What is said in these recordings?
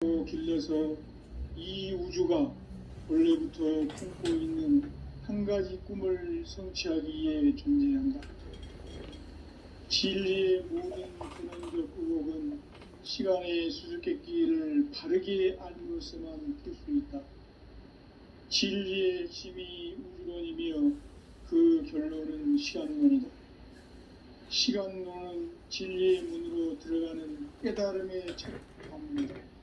길러서 이 우주가 원래부터 품고 있는 한 가지 꿈을 성취하기 위해 존재한다. 진리의 모든 근원적 의혹은 시간의 수수께끼를 바르게 알므로서만 풀 수 있다. 진리의 핵심이 우주론이며 그 결론은 시간론이다. 시간론은 진리의 문으로 들어가는 깨달음의 첫 관문이다.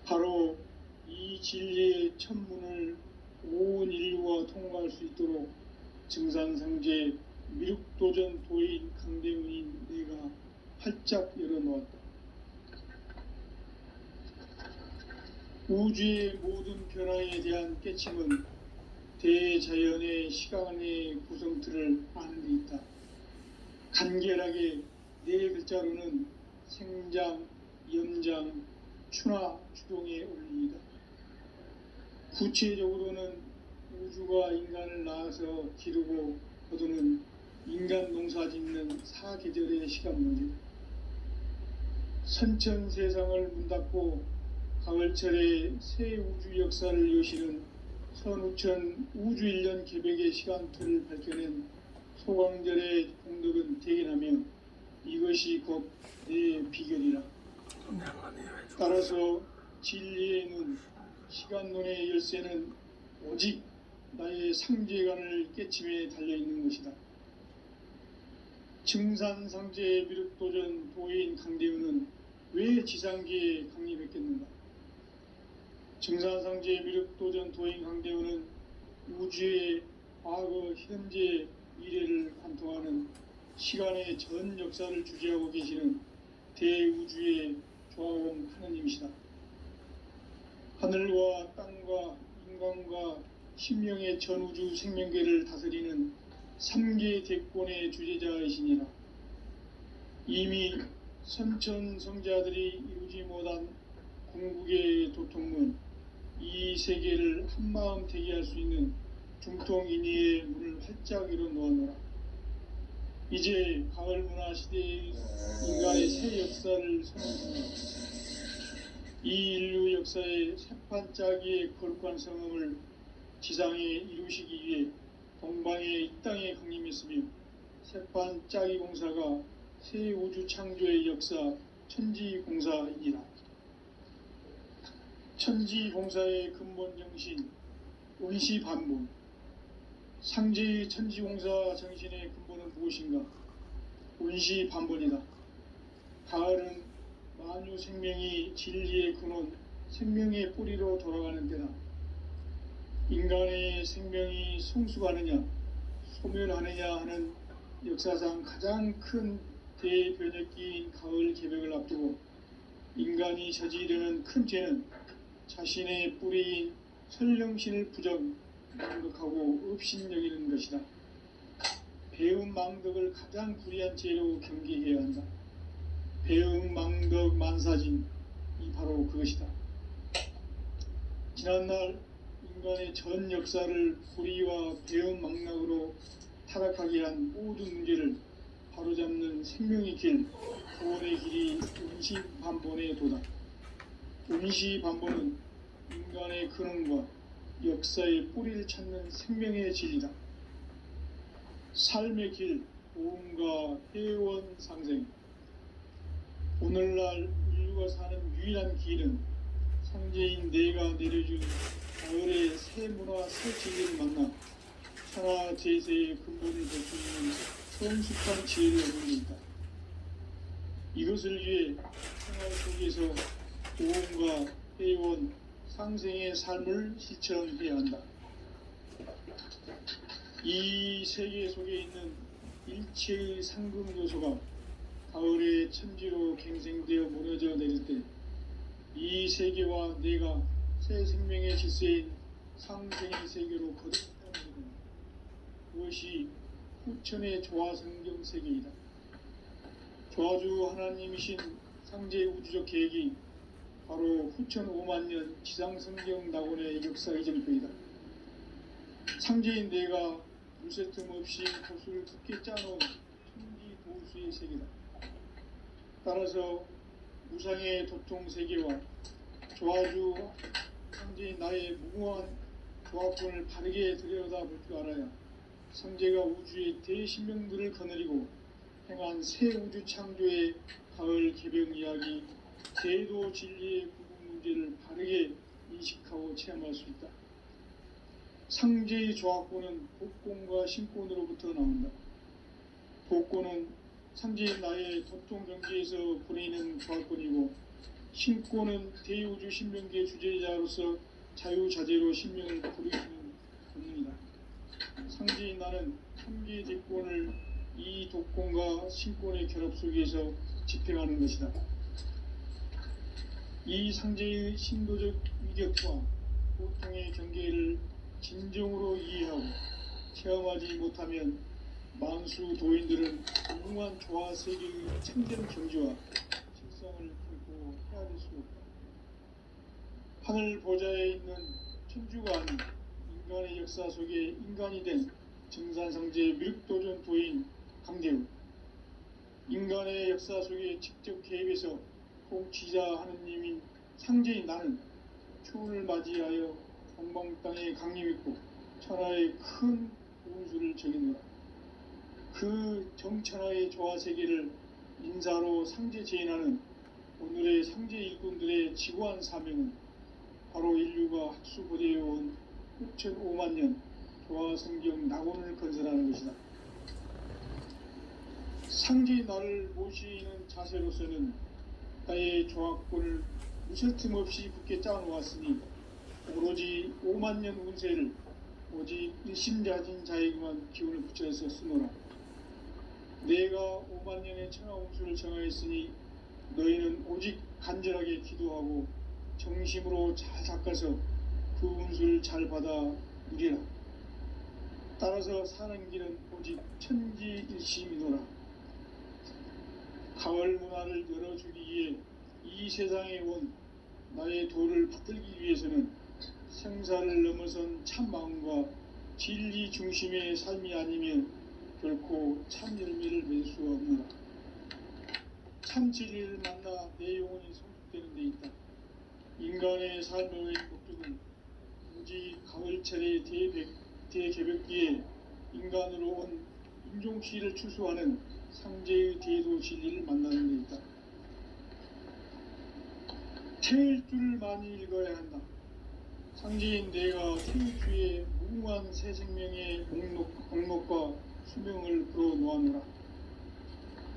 바로 이 진리의 첫 문을 온 인류가 통과할 수 있도록 증산상제 미륵도전 도인 강대훈인 내가 활짝 열어놓았다. 우주의 모든 변화에 대한 깨침은 대자연의 시간의 구성틀을 아는 데 있다. 간결하게 네 글자로는 생장, 염장, 추나 추동의 원리이다. 구체적으로는 우주가 인간을 낳아서 기르고 거두는 인간 농사 짓는 사계절의 시간문이다. 선천 세상을 문닫고 가을철에 새 우주 역사를 여시는 선우천 우주 1년 계백의 시간틀을 밝혀낸 소광절의 공덕은 대견하며 이것이 곧 내 비결이라. 따라서 진리의 눈, 시간론의 열쇠는 오직 나의 상제관을 깨침에 달려있는 것이다. 증산상제 미륵도전 도인 강대훈은 왜 지상계에 강림했겠는가? 증산상제 미륵도전 도인 강대훈은 우주의 과거, 현재, 미래를 관통하는 시간의 전 역사를 주재하고 계시는 대우주의 조화원 하느님이시다. 하늘과 땅과 인간과 신명의 전우주 생명계를 다스리는 3계 대권의 주재자이시니라. 이미 선천성자들이 이루지 못한 궁극의 도통문, 이 세계를 한마음 대기할 수 있는 중통인의의 문을 활짝 열어놓았노라. 이제 가을 문화 시대의 인간의 새 역사를 선언합니다. 이 인류 역사의 새판짜기의 거룩한 성음을 지상에 이루시기 위해 동방의 이 땅에 강림했으며 새판짜기 공사가 새 우주 창조의 역사 천지공사이니라. 천지공사의 근본 정신 원시반본, 상제의 천지공사 정신의 근본은 무엇인가? 원시반본이다. 가을은 만유 생명이 진리의 근원, 생명의 뿌리로 돌아가는 때다. 인간의 생명이 성숙하느냐, 소멸하느냐 하는 역사상 가장 큰 대변혁기인 가을 개벽을 앞두고 인간이 저지르는 큰 죄는 자신의 뿌리인 설령신을 망덕하고 업신여기는 것이다. 배움 망덕을 가장 불의한 죄로 경계해야 한다. 배움 망덕 만사진, 이 바로 그것이다. 지난날 인간의 전 역사를 불의와 배움 망락으로 타락하게 한 모든 문제를 바로잡는 생명의 길, 구원의 길이 원시반본의 도다. 원시반본은 인간의 근원과 역사의 뿌리를 찾는 생명의 진리다. 삶의 길, 보험과 회원 상생. 오늘날 인류가 사는 유일한 길은 상제인 내가 내려준 가을의 새 문화 새 진리를 만나 천하 제세의 근본을 볼 수 있는 성숙한 지혜를 얻는 데 있다. 이것을 위해 생활 속에서 보험과 회원 상생의 삶을 실천해야 한다. 이 세계 속에 있는 일체의 상금 요소가 가을의 천지로 갱생되어 무너져 내릴 때 이 세계와 내가 새 생명의 질서인 상생의 세계로 거듭나는 것은 그것이 후천의 조화성경 세계이다. 조화주 하나님이신 상제 우주적 계획이 바로 후천 5만년 지상성경 낙원의 역사 이전일 뿐이다. 상제인 내가 물새 틈 없이 도수를 깊게 짜놓은 천지 도수의 세계다. 따라서 무상의 도통 세계와 조아주 상제인 나의 무궁한 조합권을 바르게 들여다볼 줄 알아야 성제가 우주의 대신명들을 거느리고 행한 새 우주 창조의 가을 개병 이야기, 제도 진리의 구분 문제를 바르게 인식하고 체험할 수 있다. 상제의 조합권은 복권과 신권으로부터 나온다. 복권은 상제인 나의 도통 경계에서 보내는 조합권이고, 신권은 대우주 신명계 주제자로서 자유자재로 신명을 부르시는 본능이다. 상제인 나는 3개의 대권을 이 독권과 신권의 결합 속에서 집행하는 것이다. 이 상제의 신도적 위격과 고통의 경계를 진정으로 이해하고 체험하지 못하면 만수 도인들은 무궁한 조화 세계의 참된 경지와 실상을 결코 헤아릴 수 없다. 하늘 보좌에 있는 천주가 아닌 인간의 역사 속에 인간이 된 정산상제 미륵도전 도인 강대우, 인간의 역사 속에 직접 개입해서 통치자 하느님인 상제인 나는 추운을 맞이하여 동방 땅에 강림했고 천하의 큰 운수를 적이노라. 그 정천하의 조화 세계를 인사로 상제 제인하는 오늘의 상제 일꾼들의 지구한 사명은 바로 인류가 학수고대해온 6,500만 년 조화 성경 낙원을 건설하는 것이다. 상제의 나를 모시는 자세로서는 나의 조합권을 무설틈 없이 굳게 짜놓았으니 오로지 5만 년 운세를 오직 일심자진 자에게만 기운을 붙여서 쓰노라. 내가 5만 년의 천하 운수를 정하였으니 너희는 오직 간절하게 기도하고 정심으로 잘 닦아서 그 운수를 잘 받아 누리라. 따라서 사는 길은 오직 천지일심이노라. 가을 문화를 열어주기 위해 이 세상에 온 나의 도를 받들기 위해서는 생사를 넘어선 참 마음과 진리 중심의 삶이 아니면 결코 참 열매를 맺을 수가 없노라. 참 진리를 만나 내 영혼이 성숙되는 데 있다. 인간의 삶의 목적은 오직 가을철의 대개벽기에 인간으로 온 인종시를 추수하는 상제의 대도 진리를 만나는 데 있다. 태일 줄을 많이 읽어야 한다. 상제인 내가 태일주의 무궁한 새 생명의 목록과 수명을 풀어놓아노라.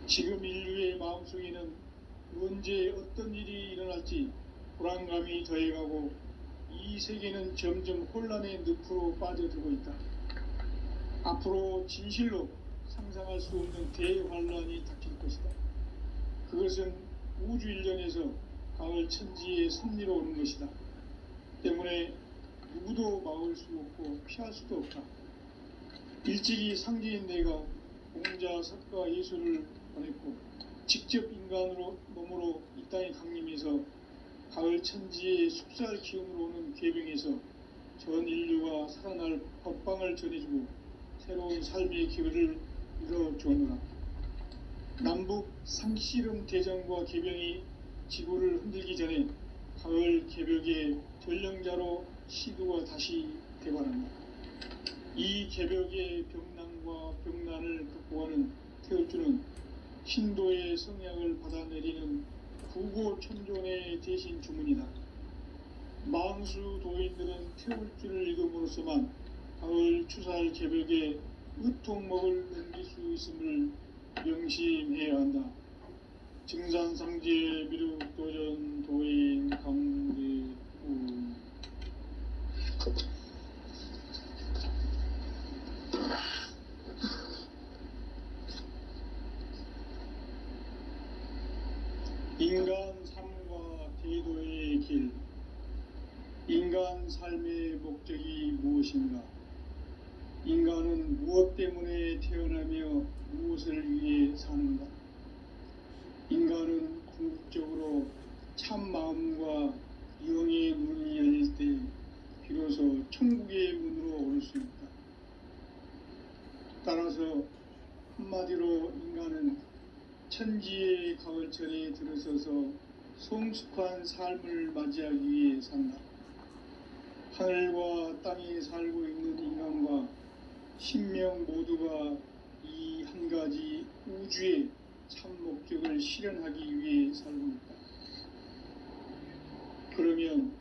지금 인류의 마음속에는 언제 어떤 일이 일어날지 불안감이 더해가고 이 세계는 점점 혼란의 늪으로 빠져들고 있다. 앞으로 진실로 상상할 수 없는 대환란이 닥칠 것이다. 그것은 우주 일련에서 가을 천지의 섭리로 오는 것이다. 때문에 누구도 막을 수 없고 피할 수도 없다. 일찍이 상제인 내가 공자, 석가, 예수를 보냈고 직접 인간으로 몸으로 이 땅에 강림해서 가을 천지의 숲살 기운으로 오는 괴병에서 전 인류가 살아날 법방을 전해주고 새로운 삶의 기회를 이뤄주었노라. 남북 상씨름 대전과 개병이 지구를 흔들기 전에 가을 개벽의 전령자로 시도가 다시 대발한다. 이 개벽의 병난과 병난을 극복하는 태울주는 신도의 성약을 받아내리는 구고천존의 대신 주문이다. 망수 도인들은 태울주를 읽음으로써만 가을 추살 개벽에 으통먹을 넘길 수 있음을 명심해야 한다. 증산상제 미륵도전 도인 강대우. 인간 삶과 대도의 길. 인간 삶의 목적이 무엇인가? 인간은 무엇 때문에 태어나며 무엇을 위해 사는가? 인간은 궁극적으로 참 마음과 영의 문이 열릴 때 비로소 천국의 문으로 올 수 있다. 따라서 한마디로 인간은 천지의 가을철에 들어서서 성숙한 삶을 맞이하기 위해 산다. 하늘과 땅에 살고 있는 인간과 신명 모두가 이 한 가지 우주의 참 목적을 실현하기 위해 살고 있다. 그러면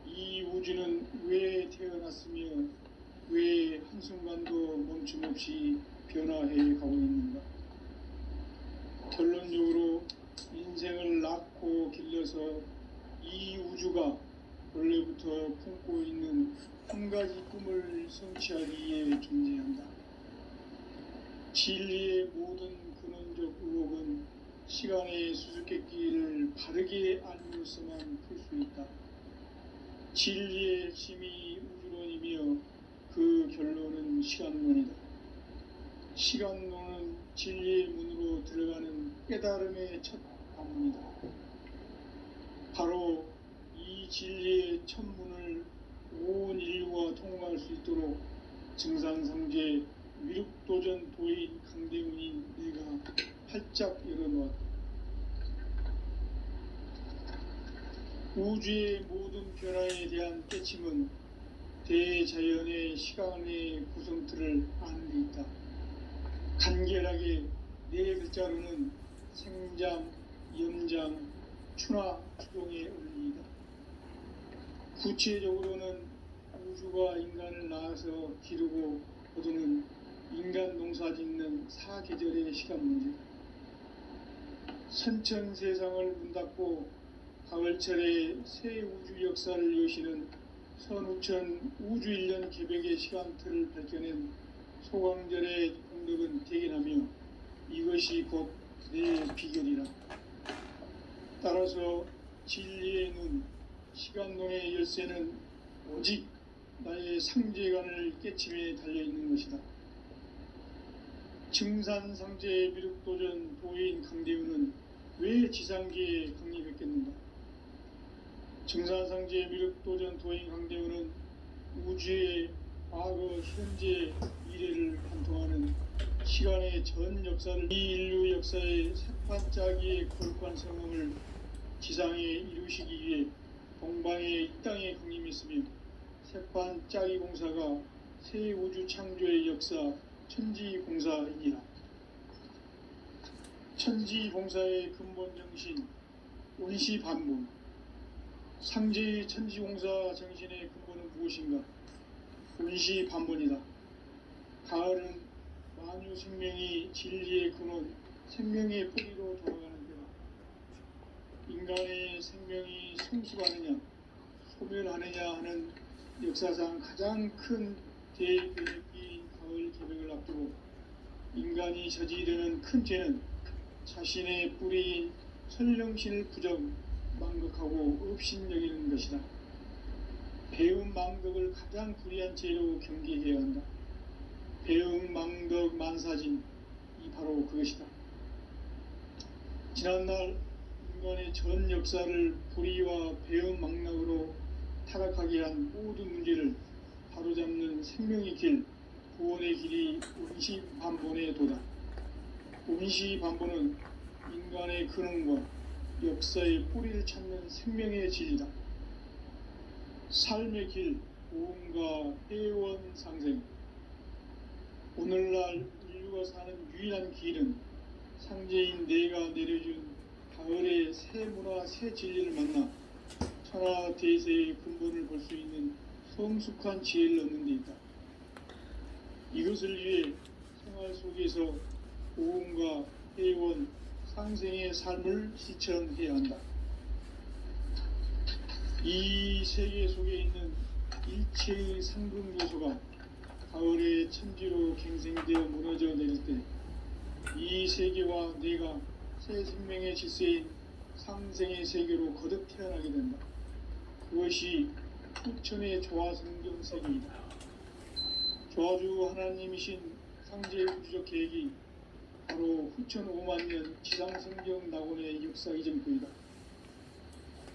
이 우주는 왜 태어났으며 왜 한순간도 멈춤 없이 변화해 가고 있는가? 결론적으로 인생을 낳고 길러서 이 우주가 원래부터 품고 있는 한 가지 꿈을 성취하기 위해 존재한다. 진리의 모든 근원적 의혹은 시간의 수수께끼를 바르게 알므로서만 풀 수 있다. 진리의 핵심이 우주론이며 그 결론은 시간론이다. 시간론은 진리의 문으로 들어가는 깨달음의 첫 방문이다. 바로 이 진리의 첫 문을 온 인류가 통과할 수 있도록 증산상제 위륙도전 도인 강대훈인 내가 활짝 열어놓았다. 우주의 모든 변화에 대한 깨침은 대자연의 시간의 구성틀을 아는 데 있다. 간결하게 네 글자로는 생장, 염장, 추나 추동의 원리이다. 구체적으로는 우주가 인간을 낳아서 기르고 거두는 인간 농사 짓는 사계절의 시간 문제다. 선천 세상을 문 닫고 가을철에 새 우주 역사를 여시는 선우천 우주 1년 개벽의 시간틀을 밝혀낸 소강절의 공덕은 대견하며 이것이 곧 내 비결이라. 따라서 진리의 눈, 시간론의 열쇠는 오직 나의 상제관을 깨침에 달려있는 것이다. 증산상제 미륵도전 도인 강대훈은 왜 지상계에 강림했겠는가? 증산상제 미륵도전 도인 강대훈은 우주의 과거, 현재, 미래를 관통하는 시간의 전 역사를 이 인류 역사의 세판짜기의 거룩한 성함을 지상에 이루시기 위해 동방의 이 땅에 강림했으며 세판짜기 공사가 새 우주 창조의 역사 천지공사이니라. 천지공사의 근본 정신 원시반본. 상제의 천지공사 정신의 근본은 무엇인가? 원시반본이다. 가을은 만유 생명이 진리의 근원, 생명의 뿌리로 돌아가는 때다. 인간의 생명이 성숙하느냐, 소멸하느냐 하는 역사상 가장 큰 대개벽기인 가을 개벽을 앞두고 인간이 저지르는 큰 죄는 자신의 뿌리인 설령신을 부정, 망극하고 업신여기는 것이다. 배움 망덕을 가장 불의한 죄로 경계해야 한다. 배움 망덕 만사진이 바로 그것이다. 지난날 인간의 전 역사를 불의와 배움 망락으로 타락하게 한 모든 문제를 바로잡는 생명의 길, 구원의 길이 원시반본의 도다. 원시반본은 인간의 근원과 역사의 뿌리를 찾는 생명의 진리다. 삶의 길, 고음과 회원상생. 오늘날 인류가 사는 유일한 길은 상제인 내가 내려준 가을의 새 문화, 새 진리를 만나 천하 대세의 근본을 볼 수 있는 성숙한 지혜를 얻는 데 있다. 이것을 위해 생활 속에서 고음과 회원, 상생의 삶을 실천해야 한다. 이 세계 속에 있는 일체의 상금 요소가 가을의 천지로 갱생되어 무너져 내릴 때 이 세계와 내가 새 생명의 질서인 상생의 세계로 거듭 태어나게 된다. 그것이 후천의 조화성경 세계이다. 조화주 하나님이신 상제의 우주적 계획이 바로 후천 5만년 지상성경 낙원의 역사 이전부이다.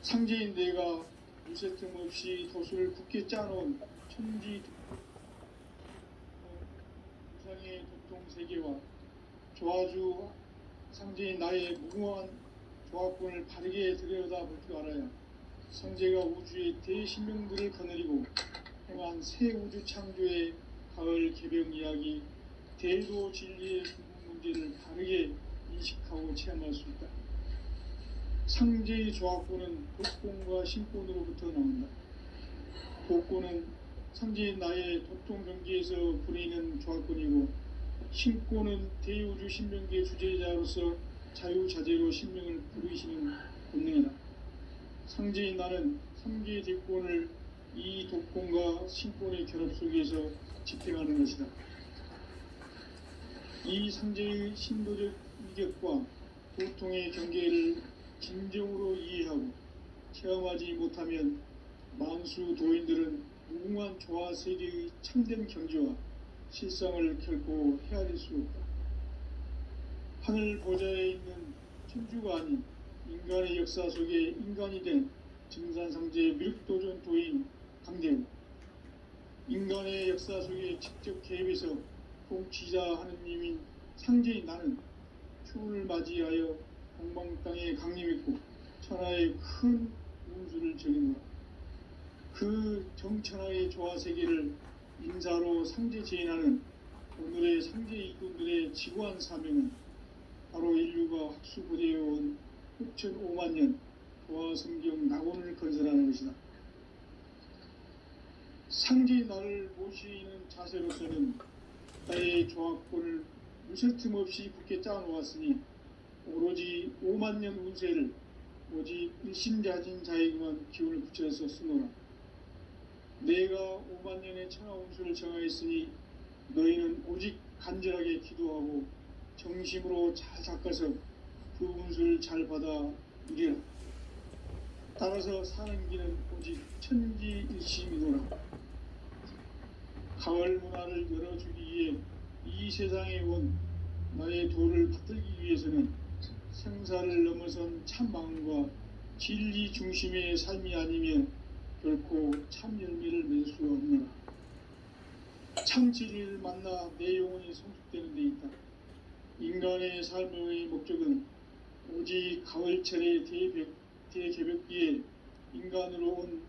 상제인 내가 무쇠틈 없이 도수를 굳게 짜놓은 천지 우상의 도통 세계와 조화주 상제인 나의 무궁한 조합권을 바르게 들여다볼 줄 알아야 성제가 우주의 대신명들을 거느리고 행한 새 우주 창조의 가을 개벽 이야기, 대도 진리의 근본 문제를 바르게 인식하고 체험할 수 있다. 상제의 조합권은 독권과 신권으로부터 나온다. 독권은 상제의 나의 도통 경계에서 부리는 조합권이고, 신권은 대우주 신명계 주제자로서 자유자재로 신명을 부르시는 본능이다. 상제의 나는 삼계의 대권을 이 독권과 신권의 결합 속에서 집행하는 것이다. 이 상제의 신도적 이격과 도통의 경계를 진정으로 이해하고 체험하지 못하면 만수 도인들은 무궁한 조화 세계의 참된 경지와 실상을 결코 헤아릴 수 없다. 하늘 보좌에 있는 천주가 아닌 인간의 역사 속에 인간이 된 증산상제의 미륵도전 도인 강대우, 인간의 역사 속에 직접 개입해서 통치자 하느님인 상제인 나는 추운을 맞이하여 동방 땅에 강림했고 천하의 큰 운수를 정해놓아 그 정천하의 조화세계를 인사로 상제 제인하는 오늘의 상제 이꾼들의 지구한 사명은 바로 인류가 학수고대해온 6,500만 년 조화성경 낙원을 건설하는 것이다. 상제의 나를 모시는 자세로서는 나의 조합권을 무슨 틈 없이 굳게 짜놓았으니 오로지 5만 년 운세를 오직 일심자진 자에게만 기운을 붙여서 쓰노라. 내가 5만 년의 천하 운수를 정하였으니 너희는 오직 간절하게 기도하고 정심으로 잘 닦아서 그 운수를 잘 받아 이래라. 따라서 사는 길은 오직 천지일심이노라. 가을 문화를 열어주기 위해 이 세상에 온 나의 도를 받들기 위해서는 생사를 넘어선 참 마음과 진리 중심의 삶이 아니면 결코 참 열매를 맺을 수가 없노라. 참 진리를 만나 내 영혼이 성숙되는 데 있다. 인간의 삶의 목적은 오직 가을철의 대개벽기에 인간으로 온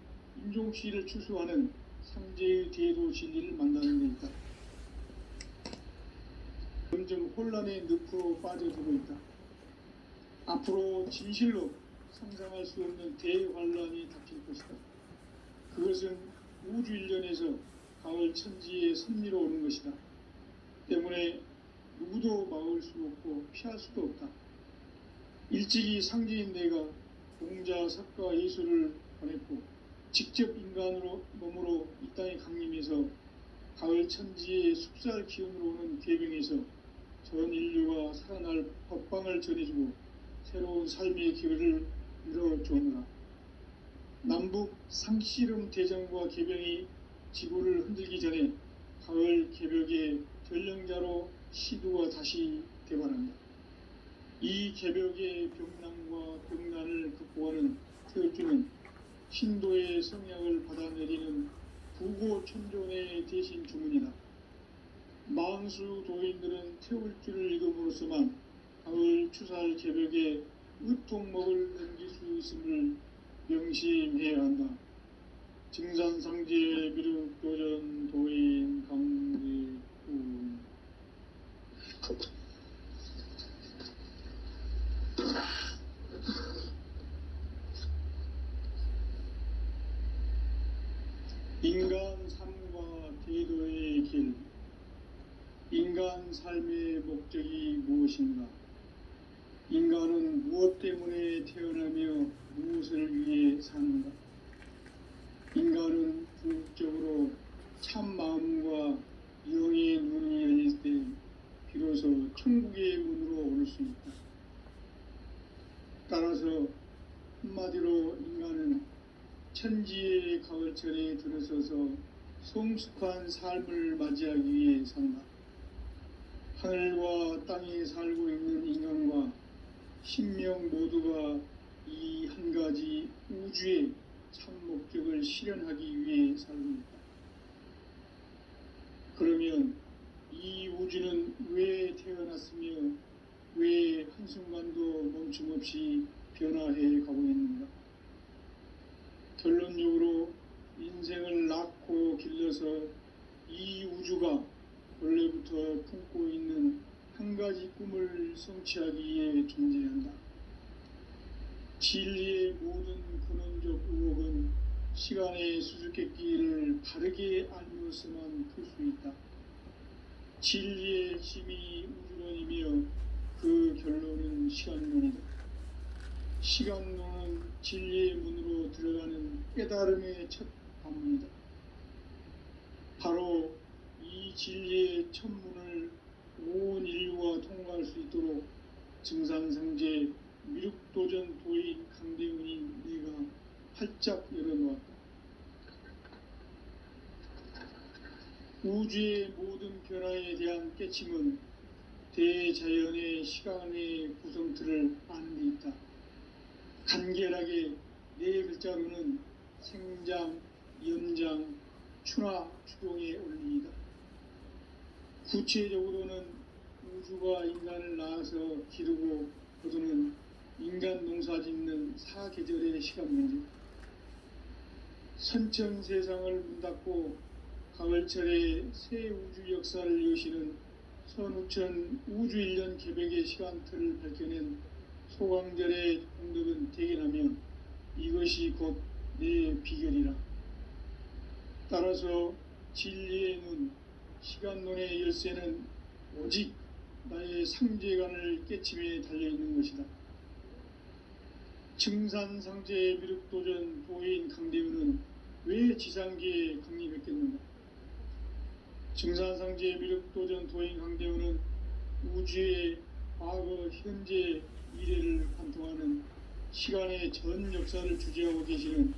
인종시를 추수하는 상제의 대도 진리를 만나는 데 있다. 점점 혼란의 늪으로 빠져들고 있다. 앞으로 진실로 상상할 수 없는 대환란이 닥칠 것이다. 그것은 우주 일련에서 가을 천지의 섭리로 오는 것이다. 때문에 누구도 막을 수 없고 피할 수도 없다. 일찍이 상제인 내가 공자, 석가, 예수를 보냈고 직접 인간으로 몸으로 이 땅에 강림해서 가을 천지의 숲살 기운으로 오는 계병에서 전 인류가 살아날 법방을 전해주고 새로운 삶의 기회를 이뤄주느라. 남북 상씨름 대전과 개병이 지구를 흔들기 전에 가을 개벽의 전령자로 시두가 다시 대발한다. 이 개벽의 병난과 병난을 극복하는 태울주는 신도의 성약을 받아내리는 부고천존의 대신 주문이다. 만수 도인들은 태울주를 읽음으로써만 가을 추살 개벽에 으통먹을 넘길 수 있음을 명심해야 한다. 증산상제 미륵도전 도인 강대우. 인간 삶과 대도의 길. 인간 삶의 목적이 무엇인가? 인간은 무엇 때문에 태어나며 무엇을 위해 사는가? 인간은 궁극적으로 참 마음과 영의 눈이 열릴 때 비로소 천국의 문으로 오를 수 있다. 따라서 한마디로 인간은 천지의 가을철에 들어서서 성숙한 삶을 맞이하기 위해 산다. 하늘과 땅에 살고 있는 인간과 신명 모두가 이 한 가지 우주의 참 목적을 실현하기 위해 살고 있다. 그러면 이 우주는 왜 태어났으며 왜 한순간도 멈춤없이 변화해 가고 있는가? 결론적으로 인생을 낳고 길러서 이 우주가 원래부터 품고 있는 한 가지 꿈을 성취하기 위해 존재한다. 진리의 모든 근원적 의혹은 시간의 수수께끼를 바르게 알면서만 풀 수 있다. 진리의 핵심이 우주론이며 그 결론은 시간론이다. 시간론은 진리의 문으로 들어가는 깨달음의 첫 관문이다. 바로 이 진리의 첫 문을 온 인류가 통과할 수 있도록 증산상제 미륵도전 도인 강대훈이 내가 활짝 열어놓았다. 우주의 모든 변화에 대한 깨침은 대자연의 시간의 구성틀을 아는 데 있다. 간결하게 네 글자로는 생장, 연장, 추나 추동의 원리이다. 구체적으로는 우주가 인간을 낳아서 기르고 거두는 인간 농사 짓는 사계절의 시간론이다. 선천 세상을 문 닫고 가을철에 새 우주 역사를 여시는 선우천 우주 1년 개백의 시간틀을 밝혀낸 소강절의 공덕은 대견하며 이것이 곧 내 비결이라. 따라서 진리의 문, 시간론의 열쇠는 오직 나의 상제관을 깨침에 달려있는 것이다. 증산상제 미륵도전 도인 강대훈은 왜 지상계에 강림했겠는가? 증산상제 미륵도전 도인 강대훈은 우주의 과거, 현재, 미래를 관통하는 시간의 전 역사를 주재하고 계시는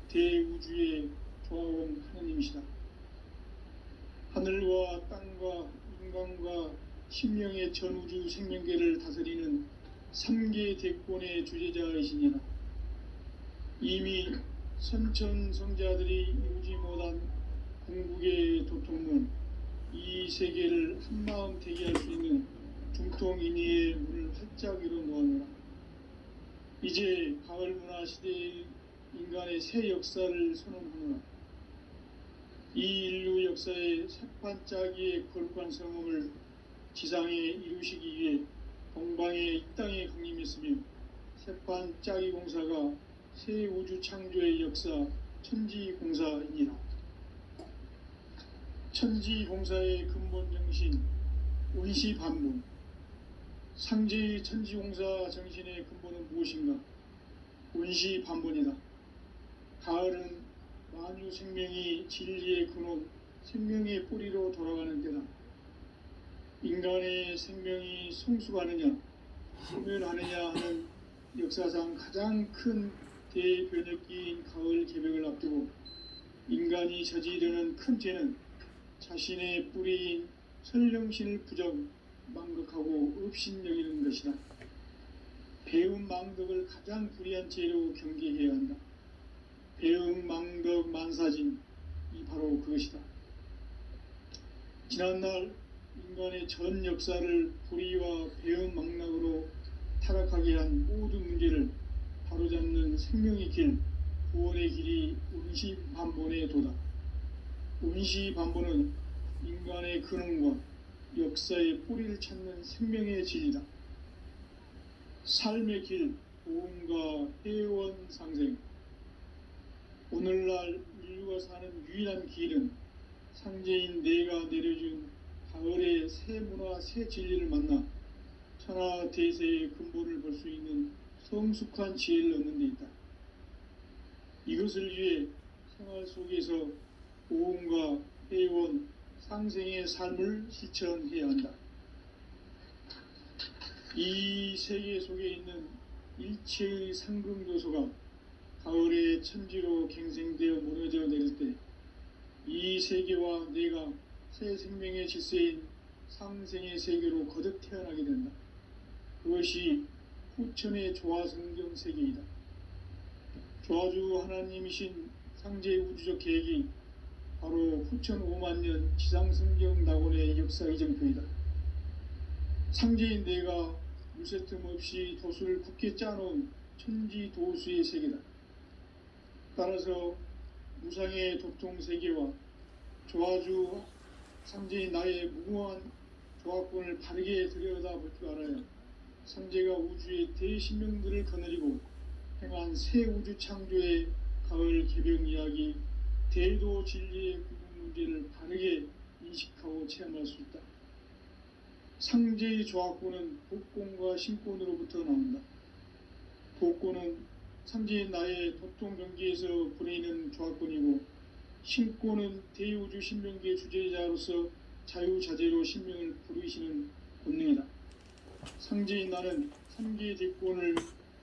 대우주의 조화원 하느님이시다. 하늘과 땅과 인간과 신명의 전우주 생명계를 다스리는 3계 대권의 주재자이시니라. 이미 선천성자들이 이루지 못한 궁극의 도통문, 이 세계를 한마음 대기할 수 있는 중통인의의 문을 활짝 열어놓았노라. 이제 가을문화 시대의 인간의 새 역사를 선언하노라. 이 인류 역사의 새판짜기의 거룩한 성음을 지상에 이루시기 위해 동방의 이 땅에 강림했으며 새판짜기 공사가 새 우주 창조의 역사 천지공사이니라. 천지공사의 근본 정신 원시반문. 상제의 천지공사 정신의 근본은 무엇인가? 원시반문이다. 가을은 만유 생명이 진리의 근원, 생명의 뿌리로 돌아가는 때다. 인간의 생명이 성숙하느냐, 소멸하느냐 하는 역사상 가장 큰 대변혁기인 가을 개백을 앞두고 인간이 저지르는 큰 죄는 자신의 뿌리인 설령신을 부정, 망극하고 업신여기는 것이다. 배움 망덕을 가장 불의한 죄로 경계해야 한다. 배움 망덕 만사진, 이 바로 그것이다. 지난날 인간의 전 역사를 불의와 배움 망락으로 타락하게 한 모든 문제를 바로잡는 생명의 길, 구원의 길이 운시반본의 도다. 운시반본은 인간의 근원과 역사의 뿌리를 찾는 생명의 진리다. 삶의 길, 보험과 회원 상생. 오늘날 인류가 사는 유일한 길은 상제인 내가 내려준 가을의 새 문화, 새 진리를 만나 천하 대세의 근본을 볼 수 있는 성숙한 지혜를 얻는 데 있다. 이것을 위해 생활 속에서 보험과 회원, 상생의 삶을 실천해야 한다. 이 세계 속에 있는 일체의 상금 요소가 가을의 천지로 갱생되어 무너져 내릴 때 이 세계와 내가 새 생명의 질서인 상생의 세계로 거듭 태어나게 된다. 그것이 후천의 조화성경 세계이다. 조화주 하나님이신 상제의 우주적 계획이 바로 후천 5만년 지상성경 낙원의 역사 이정표이다. 상제인 내가 무쇠 틈 없이 도수를 굳게 짜놓은 천지도수의 세계다. 따라서 무상의 도통세계와 조화주 상제인 나의 무궁한 조합권을 바르게 들여다볼 줄 알아야 상제가 우주의 대신명들을 거느리고 행한 새 우주 창조의 가을 개병 이야기, 대도 진리의 구분 문제를 바르게 인식하고 체험할 수 있다. 상제의 조합권은 복권과 신권으로부터 나온다. 복권은 상제인 나의 도통 경기에서 부리는 조합권이고, 신권은 대우주 신명기의 주제자로서 자유자재로 신명을 부르시는 본능이다. 상제인 나는 3개의 대권을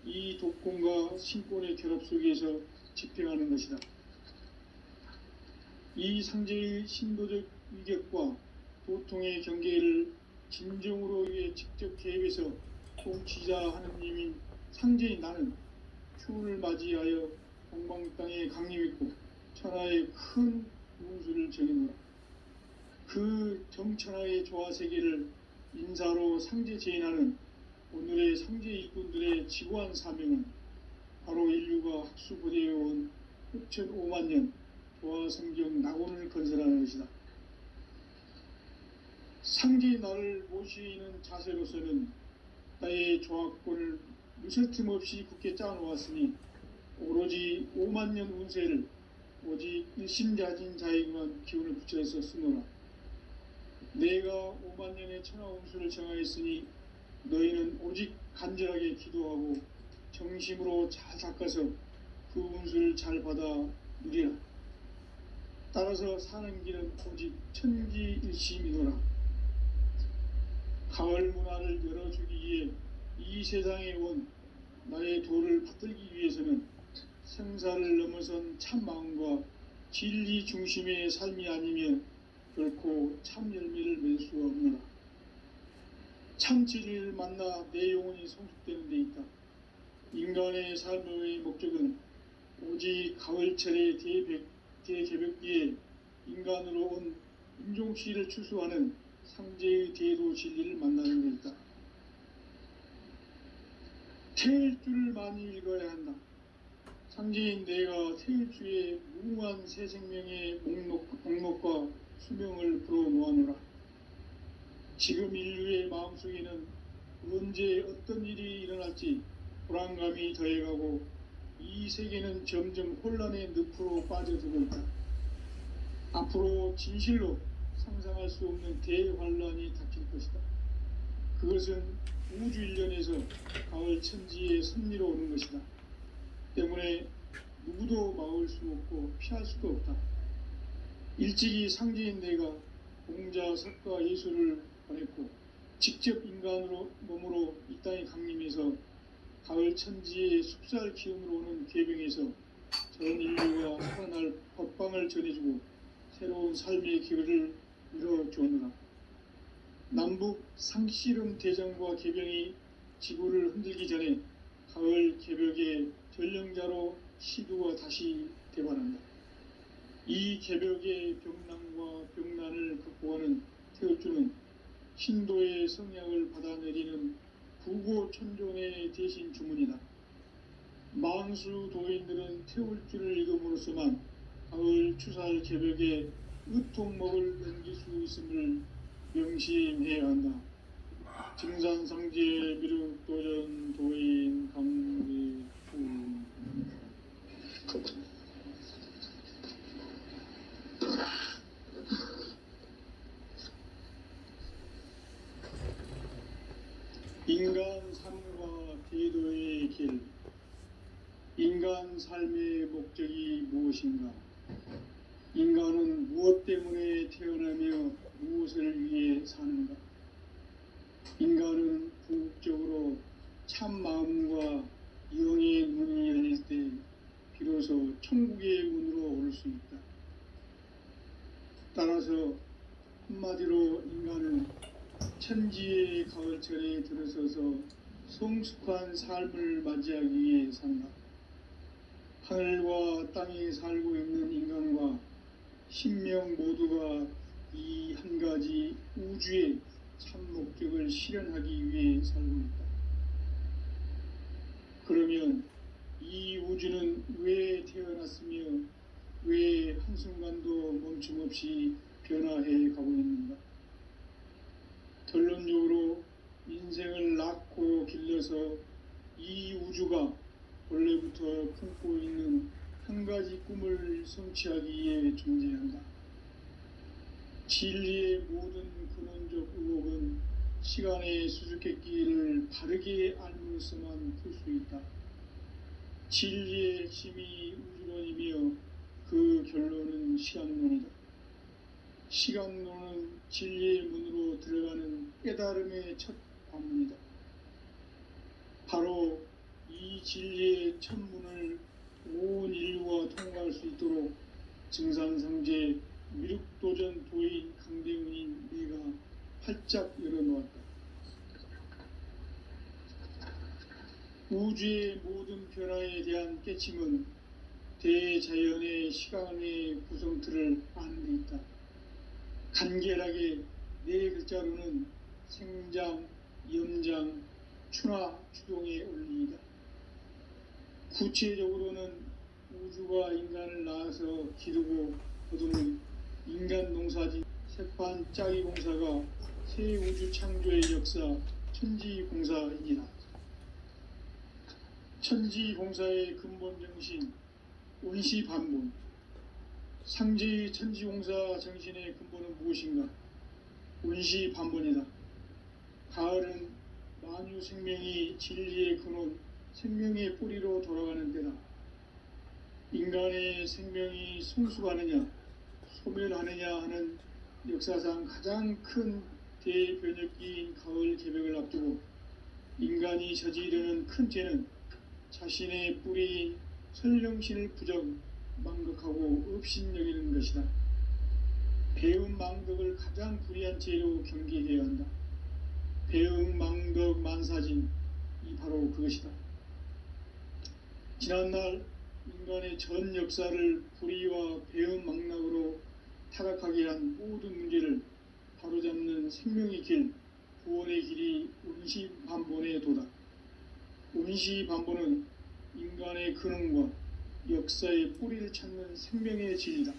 이 독권과 신권의 결합 속에서 집행하는 것이다. 이 상제의 신도적 위격과 도통의 경계를 진정으로 위해 직접 개입해서 통치자 하느님인 상제인 나는 추운을 맞이하여 동방 땅에 강림했고 천하의 큰 운수를 정해놓으라. 그 정천하의 조화세계를 인사로 상제 제인하는 오늘의 상제 일꾼들의 지구한 사명은 바로 인류가 학수고대해온 6,500만 년 조화성경 낙원을 건설하는 것이다. 상제의 나를 모시는 자세로서는 나의 조합권을 무설틈 없이 굳게 짜놓았으니 오로지 5만 년 운세를 오직 일심자진 자에게만 기운을 붙여서 쓰노라. 내가 5만 년의 천하 운수를 정하였으니 너희는 오직 간절하게 기도하고 정심으로 잘 닦아서 그 운수를 잘 받아 누리라. 따라서 사는 길은 오직 천지일심이노라. 가을 문화를 열어주기 위해 이 세상에 온 나의 도를 받들기 위해서는 생사를 넘어선 참 마음과 진리 중심의 삶이 아니면 결코 참 열매를 맺을 수 없노라. 참 진리를 만나 내 영혼이 성숙되는 데 있다. 인간의 삶의 목적은 오직 가을철의 대개벽기에 인간으로 온 인종시를 추수하는 상제의 대도 진리를 만나는 데 있다. 태일 줄을 많이 읽어야 한다. 상제인 내가 태일주의 무궁한 새 생명의 목록과 수명을 불어놓아노라. 지금 인류의 마음속에는 언제 어떤 일이 일어날지 불안감이 더해가고 이 세계는 점점 혼란의 늪으로 빠져들고 있다. 앞으로 진실로 상상할 수 없는 대환란이 닥칠 것이다. 그것은 우주 일련에서 가을 천지의 섭리로 오는 것이다. 때문에 누구도 막을 수 없고 피할 수도 없다. 일찍이 상제인 내가 공자, 석가, 예수를 보냈고 직접 인간으로 몸으로 이 땅에 강림해서 가을 천지의 숲살 기운으로 오는 계병에서 전 인류가 살아날 법방을 전해주고 새로운 삶의 기회를 이뤄주었노라. 남북 상씨름 대전과 계병이 지구를 흔들기 전에 가을 개벽의 전령자로 시두가 다시 대반한다. 이 개벽의 병난과 병난을 극복하는 태울주는 신도의 성향을 받아내리는 부고천존의 대신 주문이다. 만수 도인들은 태울주를 읽음으로써만 가을 추살 개벽에 으통먹을 넘길 수 있음을 명심해야 한다. 증산상제 미륵도전 도인 강리후. 인간 삶과 대도의 길. 인간 삶의 목적이 무엇인가? 인간은 무엇 때문에 태어나며 무엇을 위해 사는가? 인간은 궁극적으로 참 마음과 영의 문이 열릴 때 비로소 천국의 문으로 오를 수 있다. 따라서 한마디로 인간은 천지의 가을철에 들어서서 성숙한 삶을 맞이하기 위해 산다. 하늘과 땅에 살고 있는 인간과 신명 모두가 이 한 가지 우주의 참 목적을 실현하기 위해 살고 있다. 그러면 이 우주는 왜 태어났으며 왜 한순간도 멈춤없이 변화해 가고 있는가? 결론적으로 인생을 낳고 길러서 이 우주가 원래부터 품고 있는 한 가지 꿈을 성취하기 위해 존재한다. 진리의 모든 근원적 의혹은 시간의 수수께끼를 바르게 알므로서만 풀 수 있다. 진리의 핵심이 우주론이며 그 결론은 시간론이다. 시간론은 진리의 문으로 들어가는 깨달음의 첫 관문이다. 바로 이 진리의 첫 문을 온 인류가 통과할 수 있도록 증산상제 미륵도전 도인 강대훈인 내가 활짝 열어놓았다. 우주의 모든 변화에 대한 깨침은 대자연의 시간의 구성틀을 아는 데 있다. 간결하게 네 글자로는 생장, 염장, 추나 추동의 원리이다. 구체적으로는 우주가 인간을 낳아서 기르고 거두는 인간 농사진 세판 짜기 공사가 새 우주 창조의 역사 천지공사입니다. 천지공사의 근본 정신 원시반본. 상제의 천지공사 정신의 근본은 무엇인가? 원시반본이다. 가을은 만유 생명이 진리의 근원, 생명의 뿌리로 돌아가는 때다. 인간의 생명이 성숙하느냐, 소멸하느냐 하는 역사상 가장 큰 대변혁기인 가을 개벽을 앞두고 인간이 저지르는 큰 죄는 자신의 뿌리인 설령신을 부정, 망극하고 업신여기는 것이다. 배음 망덕을 가장 불의한 죄로 경계해야 한다. 배음 망덕 만사진, 이 바로 그것이다. 지난날 인간의 전 역사를 불의와 배음 망락으로 타락하게 한 모든 문제를 바로잡는 생명의 길, 구원의 길이 원시반본의 도다. 원시반본은 인간의 근원과 역사의 뿌리를 찾는 생명의 진리다.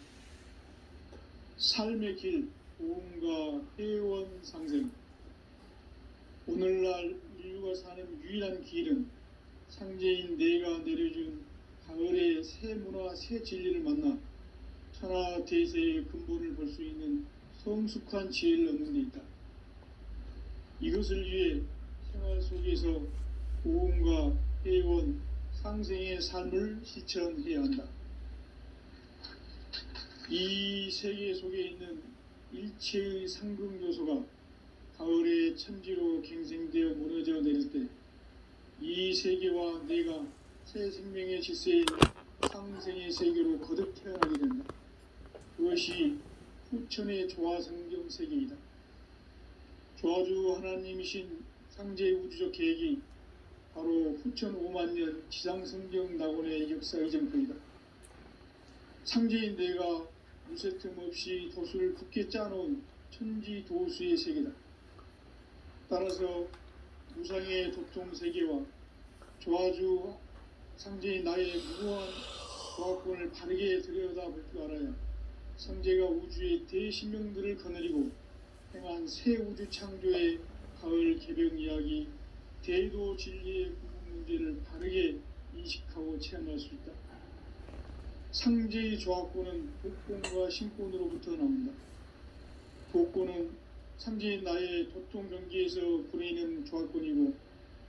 삶의 길, 보험과 회원 상생. 오늘날 인류가 사는 유일한 길은 상제인 내가 내려준 가을의 새 문화, 새 진리를 만나 천하 대세의 근본을 볼 수 있는 성숙한 지혜를 얻는 데 있다. 이것을 위해 생활 속에서 보험과 회원, 상생의 삶을 실천해야 한다. 이 세계 속에 있는 일체의 상극 요소가 가을의 천지로 갱생되어 무너져 내릴 때 이 세계와 내가 새 생명의 질서인 상생의 세계로 거듭 태어나게 된다. 그것이 후천의 조화성경 세계이다. 조화주 하나님이신 상제 우주적 계획이 바로 후천 5만년 지상성경 낙원의 역사 이전표이다. 상제인 내가 무쇠틈 없이 도수를 굳게 짜놓은 천지도수의 세계다. 따라서 무상의 도통 세계와 조화주 상제인 나의 무모한 조화권을 바르게 들여다볼 줄 알아야 상제가 우주의 대신명들을 거느리고 행한 새 우주 창조의 가을 개벽 이야기, 대도 진리의 구분 문제를 바르게 인식하고 체험할 수 있다. 상제의 조화권은 복권과 신권으로부터 나온다. 복권은 상제인 나의 도통 경계에서 부리는 조화권이고,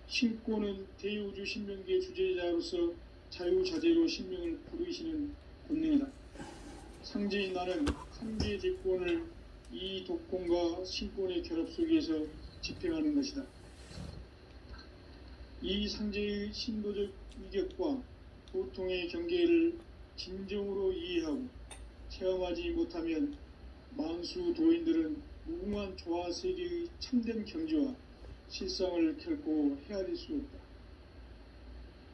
신권은 대우주 신명계 주제자로서 자유자재로 신명을 부르시는 권능이다. 상제인 나는 상계 대권을 이 독권과 신권의 결합 속에서 집행하는 것이다. 이 상제의 신도적 위격과 보통의 경계를 진정으로 이해하고 체험하지 못하면 만수 도인들은 무궁한 조화 세계의 참된 경지와 실상을 결코 헤아릴 수 없다.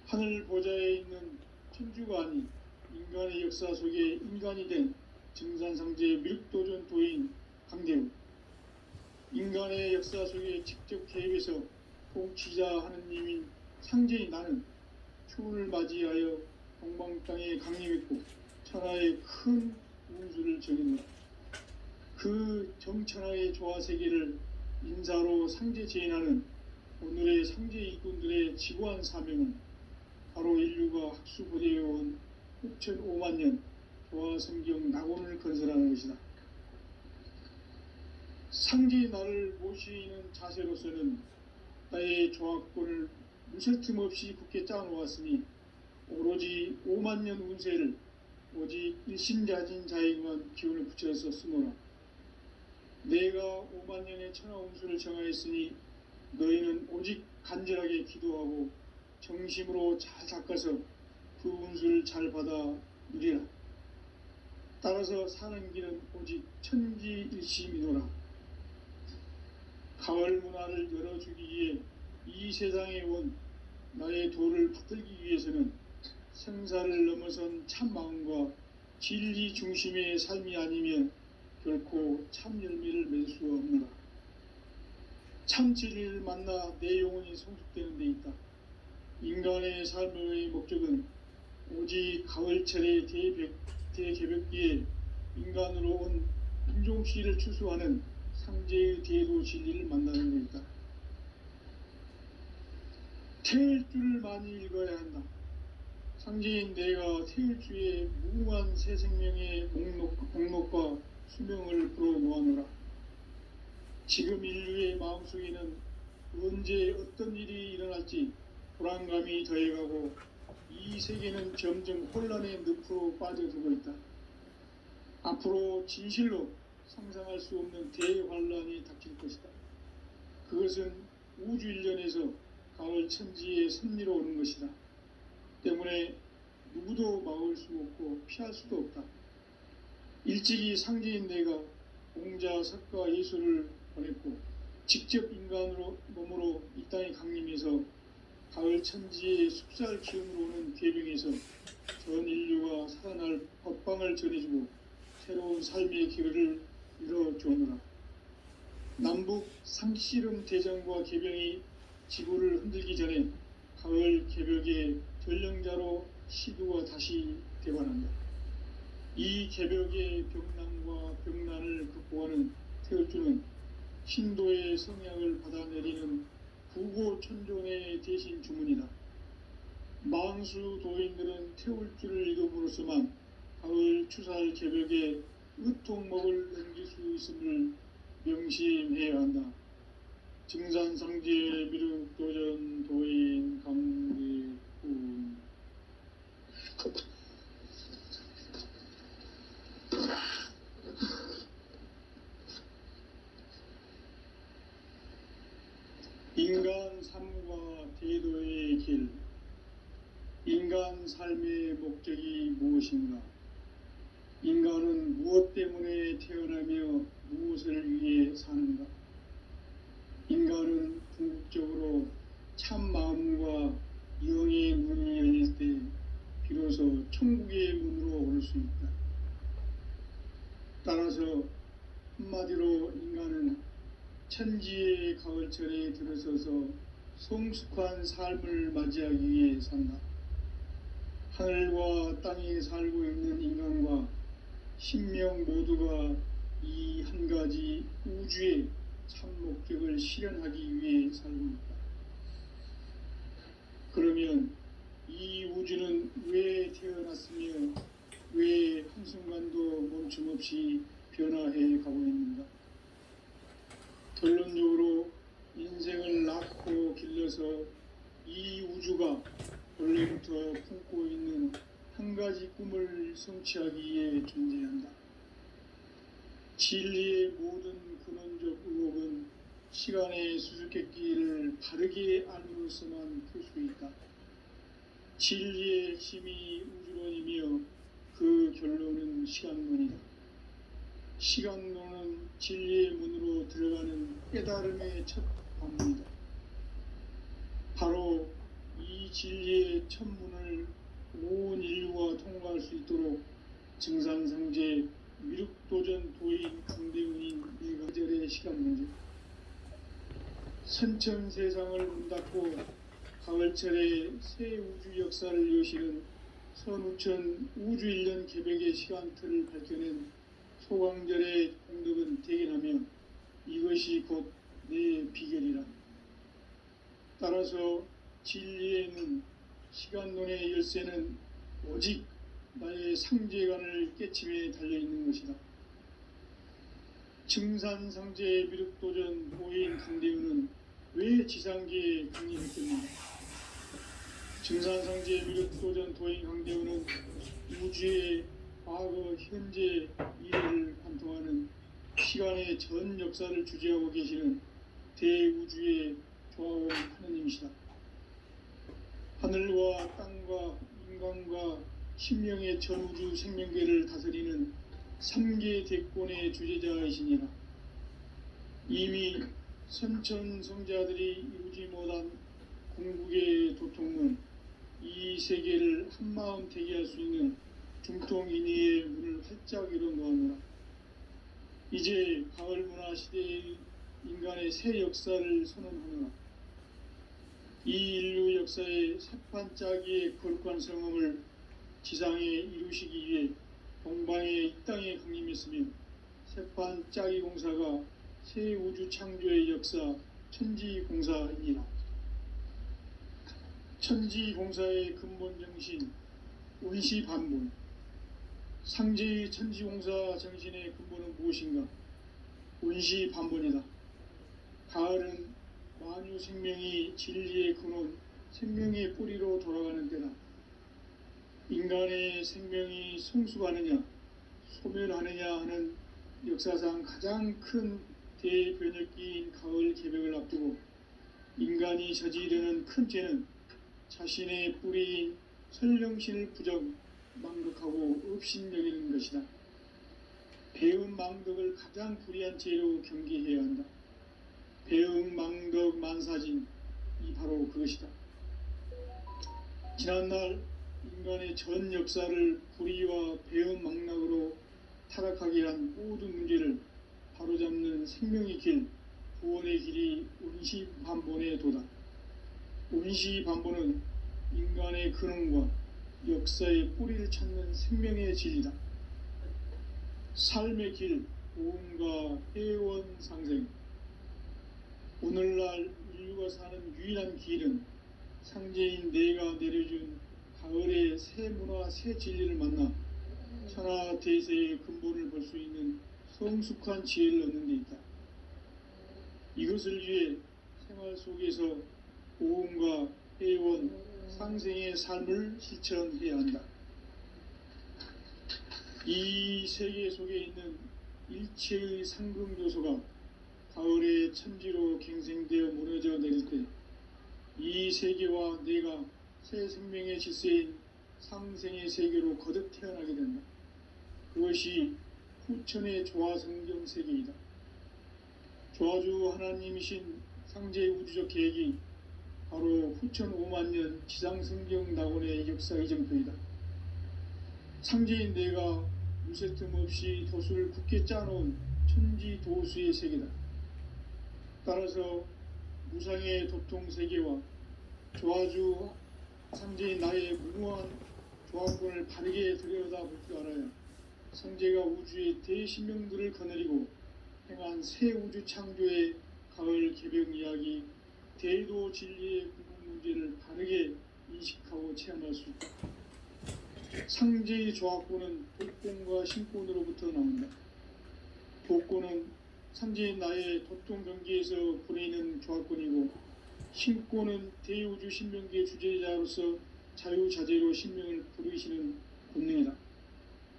하늘 보좌에 있는 천주가 아닌 인간의 역사 속에 인간이 된 증산상제 미륵도전 도인 강대훈. 인간의 역사 속에 직접 개입해서 통치자 하느님인 상제인 나는 추운을 맞이하여 동방 땅에 강림했고 천하에 큰 운수를 정했노라. 그 정천하의 조화세계를 인사로 상제 제인하는 오늘의 상제 일꾼들의 지고한 사명은 바로 인류가 학수고대해온 6,5만 년 조화성경 낙원을 건설하는 것이다. 상제의 나를 모시는 자세로서는 나의 조화권을 무설틈 없이 굳게 짜놓았으니 오로지 5만 년 운세를 오직 일심자진 자에게만 기운을 붙여서 쓰노라. 내가 5만 년의 천하 운수를 정하였으니 너희는 오직 간절하게 기도하고 정심으로 잘 닦아서 그 운수를 잘 받아 누리라. 따라서 사는 길은 오직 천지일심이노라. 가을 문화를 열어주기 위해 이 세상에 온 나의 도를 붙들기 위해서는 생사를 넘어선 참 마음과 진리 중심의 삶이 아니면 결코 참 열매를 맺을 수 없노라. 참 진리를 만나 내 영혼이 성숙되는 데 있다. 인간의 삶의 목적은 오직 가을철의 대개벽기에 인간으로 온 인종시를 추수하는 상제의 대도 진리를 만나는 데 있다. 태일 줄을 많이 읽어야 한다. 상제인 내가 태일주의 무궁한 새 생명의 목록과 수명을 풀어놓아노라. 지금 인류의 마음속에는 언제 어떤 일이 일어날지 불안감이 더해가고 이 세계는 점점 혼란의 늪으로 빠져들고 있다. 앞으로 진실로 상상할 수 없는 대환란이 닥칠 것이다. 그것은 우주 일련에서 가을 천지의 섭리로 오는 것이다. 때문에 누구도 막을 수 없고 피할 수도 없다. 일찍이 상제인 내가 공자, 석가, 예수를 보냈고 직접 인간으로 몸으로 이 땅에 강림해서 가을 천지의 숲살 기운으로 오는 괴병에서 전 인류가 살아날 법방을 전해주고 새로운 삶의 기회를 이뤄주오노라. 남북 상씨름 대전과 개병이 지구를 흔들기 전에 가을 개벽의 전령자로 시두가 다시 대관한다. 이 개벽의 병난과 병난을 극복하는 태울주는 신도의 성향을 받아내리는 구고천존의 대신 주문이다. 망수 도인들은 태울주를 읽음으로써만 가을 추살 개벽에 으통목을 넘길 수 있음을 명심해야 한다. 증산상제 미륵도전 도인 강대훈. 인간 삶과 대도의 길. 인간 삶의 목적이 무엇인가? 인간은 무엇 때문에 태어나며 무엇을 위해 사는가? 인간은 궁극적으로 참 마음과 영의 문이 열릴 때 비로소 천국의 문으로 올 수 있다. 따라서 한마디로 인간은 천지의 가을철에 들어서서 성숙한 삶을 맞이하기 위해 산다. 하늘과 땅에 살고 있는 인간과 신명 모두가 이 한 가지 우주의 참 목적을 실현하기 위해 살고 있다. 그러면 이 우주는 왜 태어났으며 왜 한순간도 멈춤없이 변화해 가고 있는가? 결론적으로 인생을 낳고 길러서 이 우주가 원래부터 품고 있는 한 가지 꿈을 성취하기 위해 존재한다. 진리의 모든 근원적 의혹은 시간의 수수께끼를 바르게 알므로서만 풀 수 있다. 진리의 핵심이 우주론이며 그 결론은 시간론이다. 시간론은 진리의 문으로 들어가는 깨달음의 첫 관문이다. 바로 이 진리의 첫 문을 온 인류가 통과할 수 있도록 증산상제 미륵도전 도인 강대훈인 네가절의 시간 문제. 선천 세상을 문 닫고 가을철에 새 우주 역사를 여시는 선우천 우주 1년 개벽의 시간틀을 밝혀낸 소강절의 공덕은 대견하며 이것이 곧 내 비결이라. 따라서 진리에는 시간론의 열쇠는 오직 나의 상제관을 깨침에 달려있는 것이다. 증산상제의 미륵도전 보인 강대우는 왜 지상계에 강림했겠는가? 증산상제의 미륵도전 도인 강대우는 우주의 과거, 현재, 미래를 관통하는 시간의 전 역사를 주재하고 계시는 대우주의 조화원 하느님이시다. 하늘과 땅과 인간과 신명의 전우주 생명계를 다스리는 3계 대권의 주재자이시니라. 이미 선천성자들이 이루지 못한 궁극의 도통은 이 세계를 한마음 되게 할 수 있는 중통인의의 문을 활짝 열어놓았노라. 이제 가을문화 시대의 인간의 새 역사를 선언하노라. 이 인류 역사의 새판짜기의 거룩한 성음을 지상에 이루시기 위해 동방의 이 땅에 강림했으며 새판짜기 공사가 새 우주 창조의 역사 천지공사이니라. 천지공사의 근본 정신 운시반본. 상제의 천지공사 정신의 근본은 무엇인가? 운시반본이다. 가을은 만유 생명이 진리의 근원, 생명의 뿌리로 돌아가는 때다. 인간의 생명이 성숙하느냐, 소멸하느냐 하는 역사상 가장 큰 대변혁기인 가을 개벽을 앞두고 인간이 저지르는 큰 죄는 자신의 뿌리인 설령신을 부정, 망덕하고 업신여기는 것이다. 배음 망덕을 가장 불의한 죄로 경계해야 한다. 배음 망덕 만사진, 이 바로 그것이다. 지난날 인간의 전 역사를 불의와 배음 망락으로 타락하게 한 모든 문제를 바로잡는 생명의 길, 구원의 길이 운시반본의 도다. 운시반본은 인간의 근원과 역사의 뿌리를 찾는 생명의 진리다. 삶의 길, 보험과 회원 상생. 오늘날 인류가 사는 유일한 길은 상제인 내가 내려준 가을의 새 문화, 새 진리를 만나 천하 대세의 근본을 볼 수 있는 성숙한 지혜를 얻는 데 있다. 이것을 위해 생활 속에서 보험과 회원, 상생의 삶을 실천해야 한다. 이 세계 속에 있는 일체의 상금 요소가 가을의 천지로 갱생되어 무너져 내릴 때 이 세계와 내가 새 생명의 질서인 상생의 세계로 거듭 태어나게 된다. 그것이 후천의 조화성경 세계이다. 조화주 하나님이신 상제의 우주적 계획이 바로 후천 5만년 지상성경 낙원의 역사 이정표이다. 상제인 내가 무쇠틈 없이 도수를 굳게 짜놓은 천지도수의 세계다. 따라서 무상의 도통세계와 조화주 상제인 나의 무모한 조화권을 바르게 들여다볼 줄 알아야 상제가 우주의 대신명들을 거느리고 행한 새 우주 창조의 가을 개벽 이야기, 대도 진리의 구분 문제를 바르게 인식하고 체험할 수 있다. 상제의 조화권은 독권과 신권으로부터 나온다. 독권은 상제인 나의 도통 경계에서 부리는 조화권이고, 신권은 대우주 신명계 주제자로서 자유자재로 신명을 부르시는 본능이다.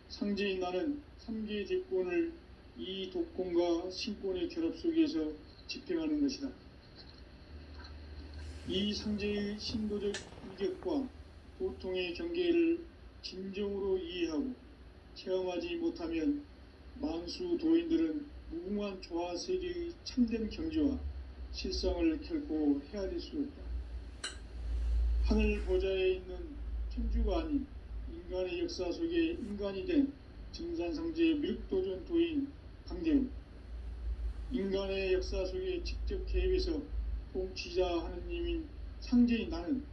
상제인 나는 3개의 대권을 이 독권과 신권의 결합 속에서 집행하는 것이다. 이 상제의 신도적 위격과 도통의 경계를 진정으로 이해하고 체험하지 못하면 만수 도인들은 무궁한 조화 세계의 참된 경지와 실상을 결코 헤아릴 수 없다. 하늘 보좌에 있는 천주가 아닌 인간의 역사 속에 인간이 된 증산상제의 미륵도전 도인 강대우. 인간의 역사 속에 직접 개입해서 통치자 하느님인 상제인 나는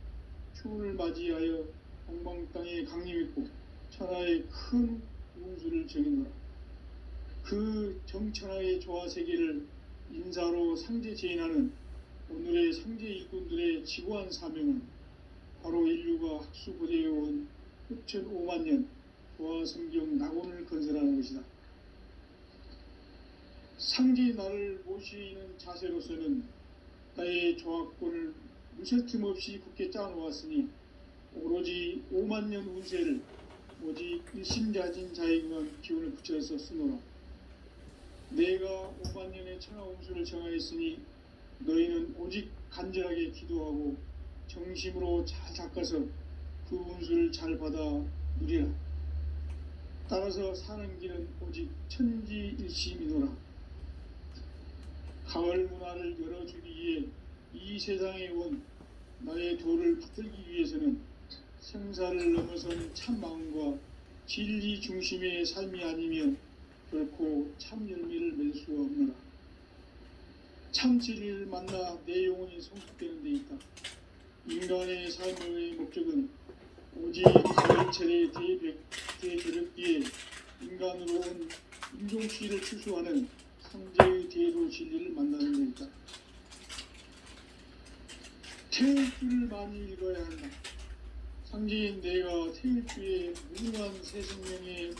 추운을 맞이하여 동방 땅에 강림했고 천하의 큰 운수를 정했노라. 그 정천하의 조화 세계를 인사로 상제 제인하는 오늘의 상제 일꾼들의 지고한 사명은 바로 인류가 학수고대해온 흡천 5만 년 조화 성경 낙원을 건설하는 것이다. 상제의 나를 모시는 자세로서는 나의 조합권을 무쇠틈 없이 굳게 짜놓았으니 오로지 5만 년 운세를 오직 일심자진 자에게만 기운을 붙여서 쓰노라. 내가 5만 년의 천하 운수를 정하였으니 너희는 오직 간절하게 기도하고 정심으로 잘 닦아서 그 운수를 잘 받아 누리라. 따라서 사는 길은 오직 천지일심이노라. 가을 문화를 열어주기 위해 이 세상에 온 나의 도를 붙들기 위해서는 생사를 넘어선 참 마음과 진리 중심의 삶이 아니면 결코 참 열매를 맺을 수가 없노라. 참 진리를 만나 내 영혼이 성숙되는 데 있다. 인간의 삶의 목적은 오직 가을철의 대개벽기에 인간으로 온 인종주의를 추수하는 상제의 대도 진리를 만나는 데 있다. 태일주를 많이 읽어야 한다. 상제인 내가 태일주의 무궁한 새 생명의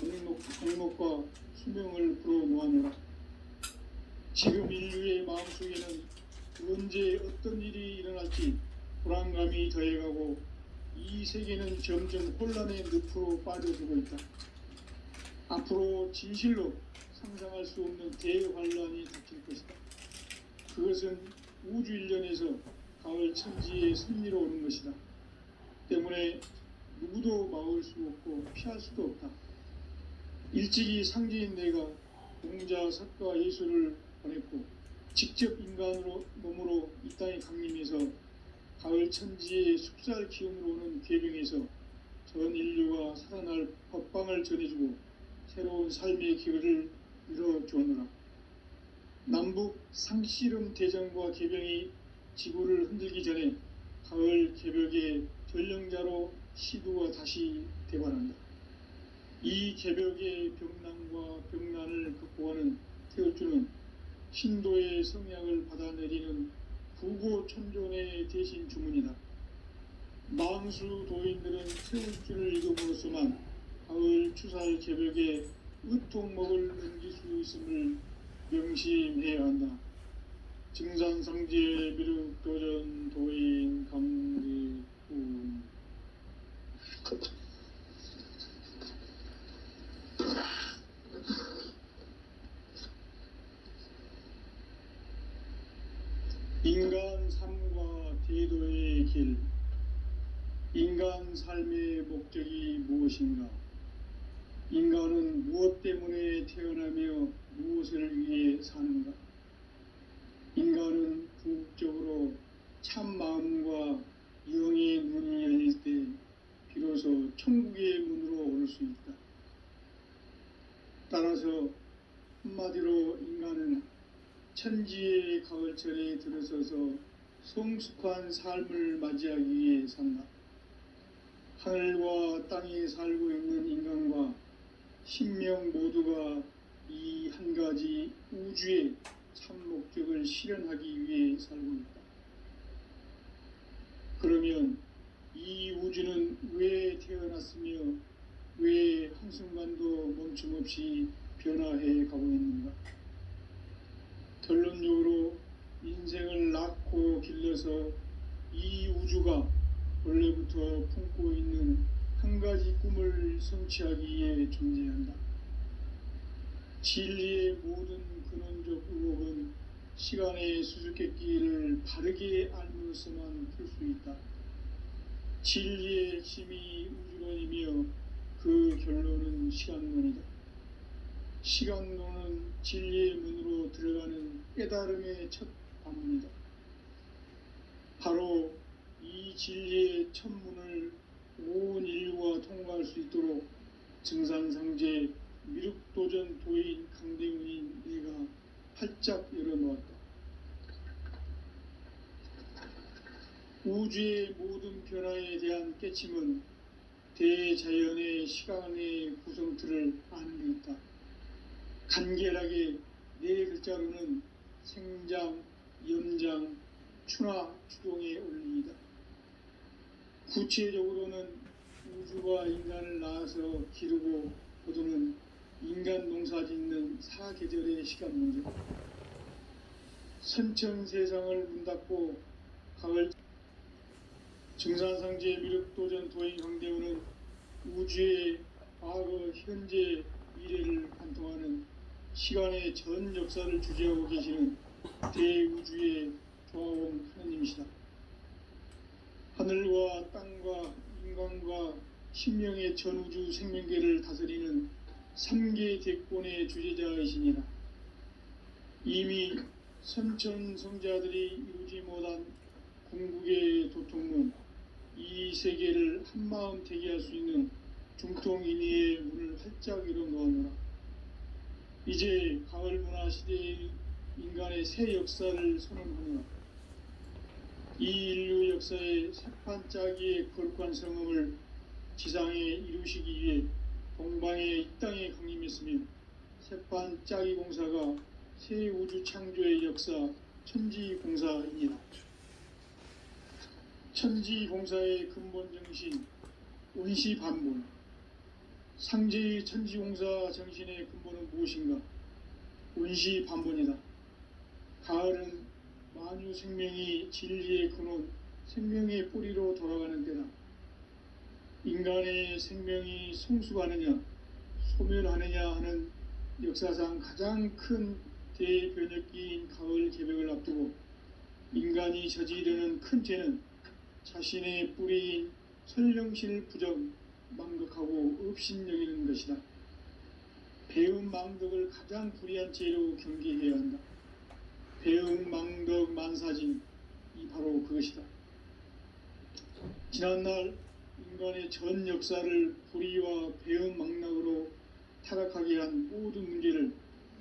목록과 수명을 불어놓아노라. 지금 인류의 마음속에는 언제 어떤 일이 일어날지 불안감이 더해가고 이 세계는 점점 혼란의 늪으로 빠져들고 있다. 앞으로 진실로 상상할 수 없는 대환란이 닥칠 것이다. 그것은 우주 일련에서 가을 천지의 승리로 오는 것이다. 때문에 누구도 막을 수 없고 피할 수도 없다. 일찍이 상제인 내가 공자, 석가, 예수를 보냈고 직접 인간으로 몸으로 이 땅에 강림해서 가을 천지의 숙살 기운으로 오는 궤병에서 전 인류가 살아날 법방을 전해주고 새로운 삶의 기회를 이뤄주었노라. 남북 상씨름 대전과 개병이 지구를 흔들기 전에 가을 개벽의 전령자로 시두가 다시 대관한다. 이 개벽의 병난과 병난을 극복하는 태울주는 신도의 성약을 받아내리는 부고천존의 대신 주문이다. 망수 도인들은 태울주를 읽음으로써만 가을 추살 개벽에 으통먹을 넘길 수 있음을 명심해야 한다. 증산상제 미륵도전 도인 강리훈. 인간 삶과 대도의 길. 인간 삶의 목적이 무엇인가? 인간은 무엇 때문에 태어나며 무엇을 위해 사는가? 인간은 궁극적으로 참 마음과 영의 문이 열릴 때 비로소 천국의 문으로 오를 수 있다. 따라서 한마디로 인간은 천지의 가을철에 들어서서 성숙한 삶을 맞이하기 위해 산다. 하늘과 땅에 살고 있는 인간과 신명 모두가 이 한 가지 우주의 참 목적을 실현하기 위해 살고 있다. 그러면 이 우주는 왜 태어났으며 왜 한순간도 멈춤없이 변화해 가고 있는가? 결론적으로 인생을 낳고 길러서 이 우주가 원래부터 품고 있는 한 가지 꿈을 성취하기 위해 존재한다. 진리의 모든 근원적 의혹은 시간의 수수께끼를 바르게 알므로서만 풀 수 있다. 진리의 핵심이 우주론이며 그 결론은 시간론이다. 시간론은 진리의 문으로 들어가는 깨달음의 첫 관문이다. 바로 이 진리의 첫 문을 온 인류가 통과할 수 있도록 증산상제 미륵도전 도인 강대훈인 내가 활짝 열어놓았다. 우주의 모든 변화에 대한 깨침은 대자연의 시간의 구성틀을 아는 데 있다. 간결하게 네 글자로는 생장, 연장, 추나 추동의 원리이다. 구체적으로는 우주가 인간을 낳아서 기르고 거두는 인간 농사 짓는 사계절의 시간 문제, 선천 세상을 문 닫고 가을 증산상제 미륵도전 도인 강대우는 우주의 과거, 현재, 미래를 관통하는 시간의 전 역사를 주재하고 계시는 대우주의 조화원 하나님이시다. 하늘과 땅과 인간과 신명의 전우주 생명계를 다스리는 3계 대권의 주재자이시니라. 이미 선천성자들이 이루지 못한 궁극의 도통문, 이 세계를 한마음 대기할 수 있는 중통인의의 문을 활짝 열어 놓았노라. 이제 가을 문화 시대의 인간의 새 역사를 선언하노라. 이 인류 역사의 새판짜기의 거룩한 성음을 지상에 이루시기 위해 동방의 이 땅에 강림했으며, 새판짜기 공사가 새 우주 창조의 역사 천지공사이니라. 천지공사의 근본 정신 온시반본, 상제의 천지공사 정신의 근본은 무엇인가? 온시반본이다. 가을은 만유 생명이 진리의 근원, 생명의 뿌리로 돌아가는 때다. 인간의 생명이 성숙하느냐 소멸하느냐 하는 역사상 가장 큰 대변혁기인 가을 개벽을 앞두고 인간이 저지르는 큰 죄는 자신의 뿌리인 설령신을 부정, 망덕하고 업신여기는 것이다. 배움 망덕을 가장 불의한 죄로 경계해야 한다. 배움 망덕 만사진이 바로 그것이다. 지난날 인간의 전 역사를 불의와 배움 망락으로 타락하게 한 모든 문제를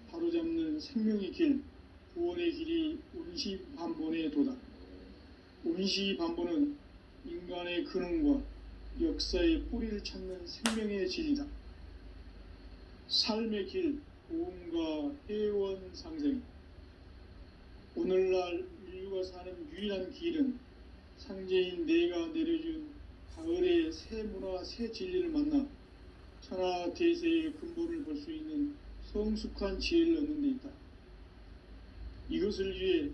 바로잡는 생명의 길, 구원의 길이 온시반본의 도다. 온시반본은 인간의 근원과 역사의 뿌리를 찾는 생명의 진리다. 삶의 길, 고음과 회원 상생. 오늘날 인류가 사는 유일한 길은 상제인 내가 내려준 가을의 새 문화, 새 진리를 만나 천하 대세의 근본을 볼 수 있는 성숙한 지혜를 얻는 데 있다. 이것을 위해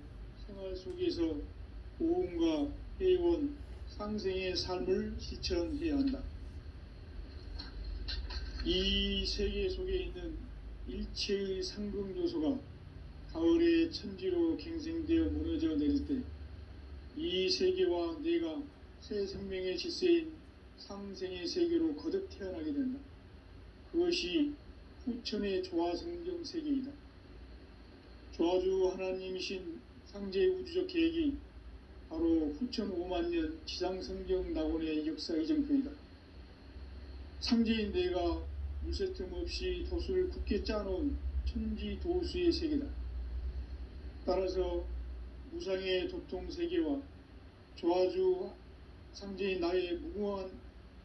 생활 속에서 고음과 회원, 상생의 삶을 실천해야 한다. 이 세계 속에 있는 일체의 상금 요소가 가을의 천지로 갱생되어 무너져 내릴 때 이 세계와 내가 새 생명의 질서인 상생의 세계로 거듭 태어나게 된다. 그것이 후천의 조화성경 세계이다. 조화주 하나님이신 상제의 우주적 계획이 바로 후천 5만년 지상성경 낙원의 역사 이정표이다. 상제인 내가 물새 틈 없이 도수를 굳게 짜놓은 천지도수의 세계다. 따라서 무상의 도통 세계와 조화주 상제인 나의 무궁한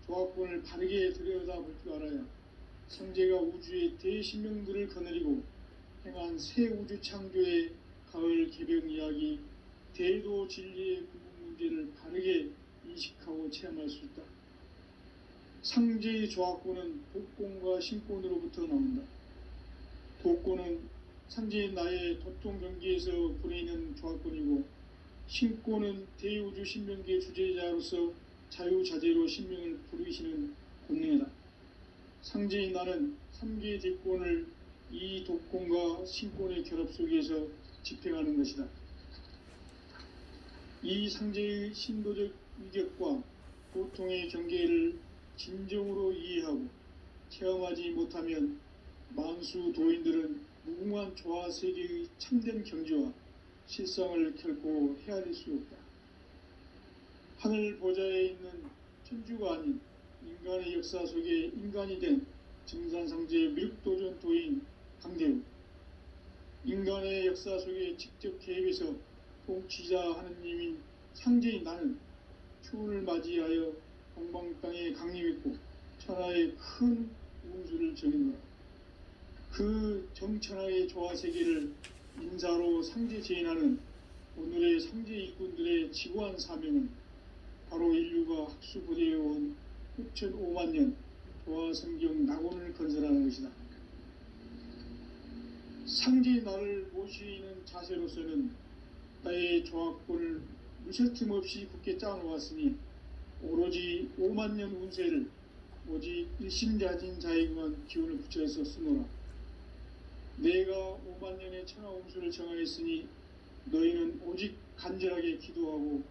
조화권을 바르게 들여다볼 줄 알아야 상제가 우주의 대신명들을 거느리고 행한 새 우주 창조의 가을 개벽 이야기, 대도 진리의 궁극 문제를 바르게 인식하고 체험할 수 있다. 상제의 조화권은 독권과 신권으로부터 나온다. 독권은 상제인 나의 도통 경계에서 부리는 조화권이고, 신권은 대우주 신명계 주제자로서 자유자재로 신명을 부르시는 권능이다. 상제인 나는 3계 대권을 이 독권과 신권의 결합 속에서 집행하는 것이다. 이 상제의 신도적 위격과 고통의 경계를 진정으로 이해하고 체험하지 못하면 만수 도인들은 무궁한 조화 세계의 참된 경지와 실상을 결코 헤아릴 수 없다. 하늘 보좌에 있는 천주가 아닌 인간의 역사 속에 인간이 된 증산상제 미륵도전 도인 강대우, 인간의 역사 속에 직접 개입해서 통치자 하느님인 상제인 나는 추운을 맞이하여 동방 땅에 강림했고 천하의 큰 운수를 정했노라. 그 정천하의 조화 세계를 인사로 상제 제인하는 오늘의 상제 일꾼들의 지고한 사명은 바로 인류가 학수부대해온 6,5만 년 조화 성경 낙원을 건설하는 것이다. 상제의 나를 모시는 자세로서는 나의 조합권을 무설팀 없이 굳게 짜놓았으니 오로지 5만 년 운세를 오직 일심자진 자에게만 기운을 붙여서 쓰노라. 내가 5만 년의 천하 운수를 정하였으니 너희는 오직 간절하게 기도하고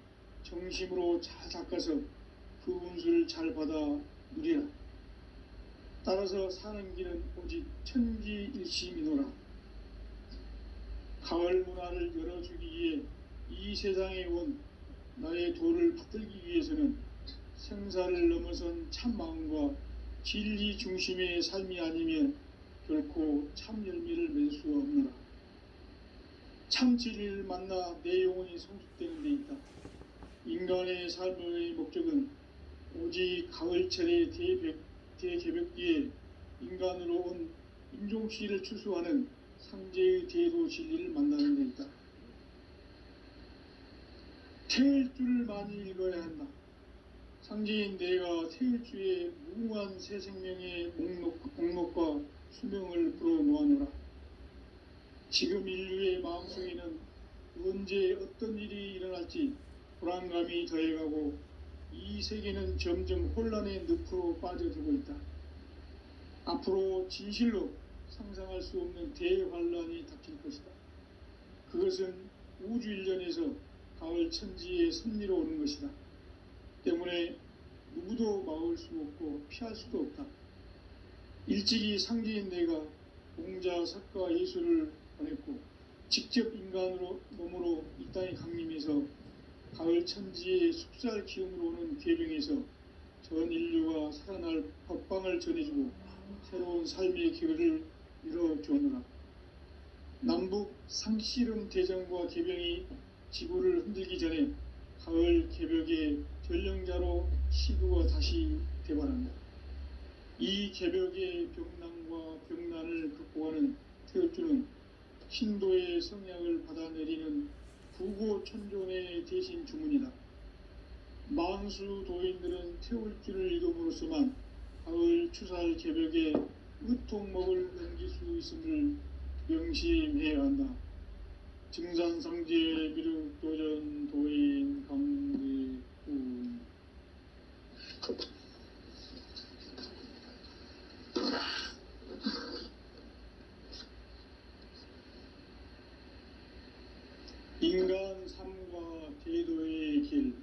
정심으로 잘 닦아서 그 운수를 잘 받아 누리라. 따라서 사는 길은 오직 천지일심이노라. 가을 문화를 열어주기 위해 이 세상에 온 나의 도를 붙들기 위해서는 생사를 넘어선 참 마음과 진리 중심의 삶이 아니면 결코 참 열매를 맺을 수가 없노라. 참 진리를 만나 내 영혼이 성숙되는 데 있다. 인간의 삶의 목적은 오직 가을철의 대개벽기에 인간으로 온 인종씨를 추수하는 상제의 대도 진리를 만나는 데 있다. 태일 줄을 많이 읽어야 한다. 상제인 내가 태일주의 무궁한 새 생명의 목록과 수명을 불어놓아노라. 지금 인류의 마음속에는 언제 어떤 일이 일어날지 불안감이 더해가고 이 세계는 점점 혼란의 늪으로 빠져들고 있다. 앞으로 진실로 상상할 수 없는 대환란이 닥칠 것이다. 그것은 우주 일련에서 가을 천지의 섭리로 오는 것이다. 때문에 누구도 막을 수 없고 피할 수도 없다. 일찍이 상제인 내가 공자, 석가, 예수를 보냈고 직접 인간으로 몸으로 이 땅에 강림해서 가을 천지의 숲살 기운으로 오는 계명에서 전 인류가 살아날 법방을 전해주고 새로운 삶의 기회를 이뤄주었노라. 남북 상씨름 대전과 개병이 지구를 흔들기 전에 가을 개벽의 전령자로 시구가 다시 대발한다. 이 개벽의 병난과 병난을 극복하는 태울주는 신도의 성약을 받아내리는 부고천존의 대신 주문이다. 만수 도인들은 태울주를 읽음으로써만 가을 추살 개벽의 으통목을 넘길 수 있음을 명심해야 한다. 증산상제 비륵도전 도인 강대훈. 인간 삶과 대도의 길.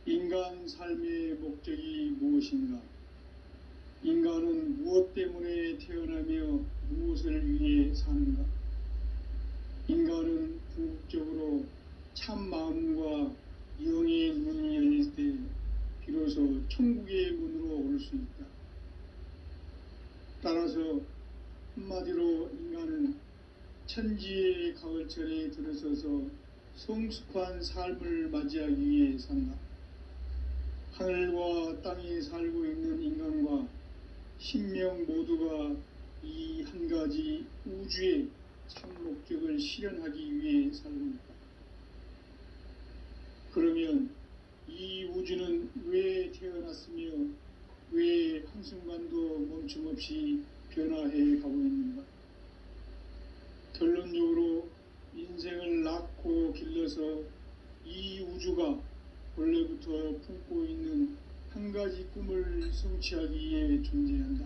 인간 삶의 목적이 무엇인가? 인간은 무엇 때문에 태어나며 무엇을 위해 사는가? 인간은 궁극적으로 참 마음과 영의 문이 열릴 때 비로소 천국의 문으로 올 수 있다. 따라서 한마디로 인간은 천지의 가을철에 들어서서 성숙한 삶을 맞이하기 위해 산다. 하늘과 땅에 살고 있는 인간과 신명 모두가 이 한 가지 우주의 참 목적을 실현하기 위해 살고 있다. 그러면 이 우주는 왜 태어났으며 왜 한순간도 멈춤없이 변화해 가고 있는가? 결론적으로 인생을 낳고 길러서 이 우주가 원래부터 품고 있는 한 가지 꿈을 성취하기 위해 존재한다.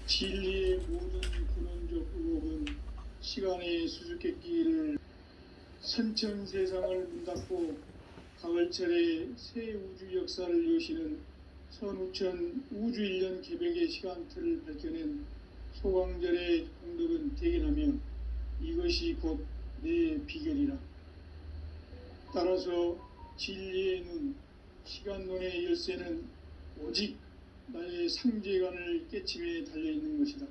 진리의 모든 근원적 의혹은 시간의 수수께끼를 선천세상을 문닫고 가을철에 새 우주 역사를 여시는 선우천 우주일년 개벽의 시간틀을 밝혀낸 소광절의 공덕은 대견하며 이것이 곧 내 비결이라. 따라서 진리의 눈, 시간론의 열쇠는 오직 나의 상제관을 깨침에 달려있는 것이다.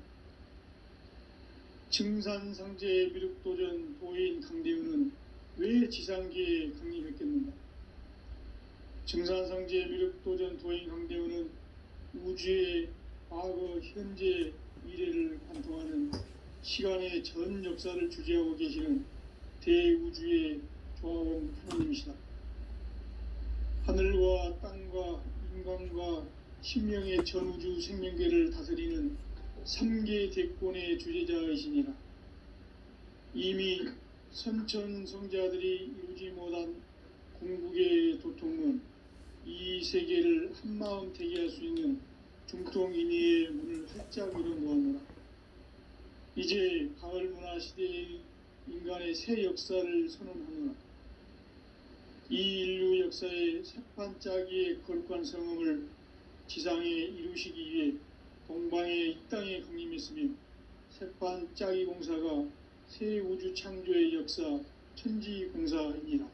증산상제 비륵도전 도인 강대훈은 왜 지상계에 강림했겠는가? 증산상제 미륵도전 도인 강대원은 우주의 과거, 현재, 미래를 관통하는 시간의 전 역사를 주재하고 계시는 대우주의 조화원 하나님이시다. 하늘과 땅과 인간과 신명의 전우주 생명계를 다스리는 3계 대권의 주재자이시니라. 이미 선천성자들이 이루지 못한 궁극의 도통은 이 세계를 한마음 되게 할 수 있는 중통인의의 문을 활짝 열어 놓았노라. 이제 가을 문화 시대의 인간의 새 역사를 선언하노라. 이 인류 역사의 새판짜기의 거룩한 성음을 지상에 이루시기 위해 동방의 이 땅에 강림했으며 새판짜기 공사가 새 우주 창조의 역사 천지공사이니라.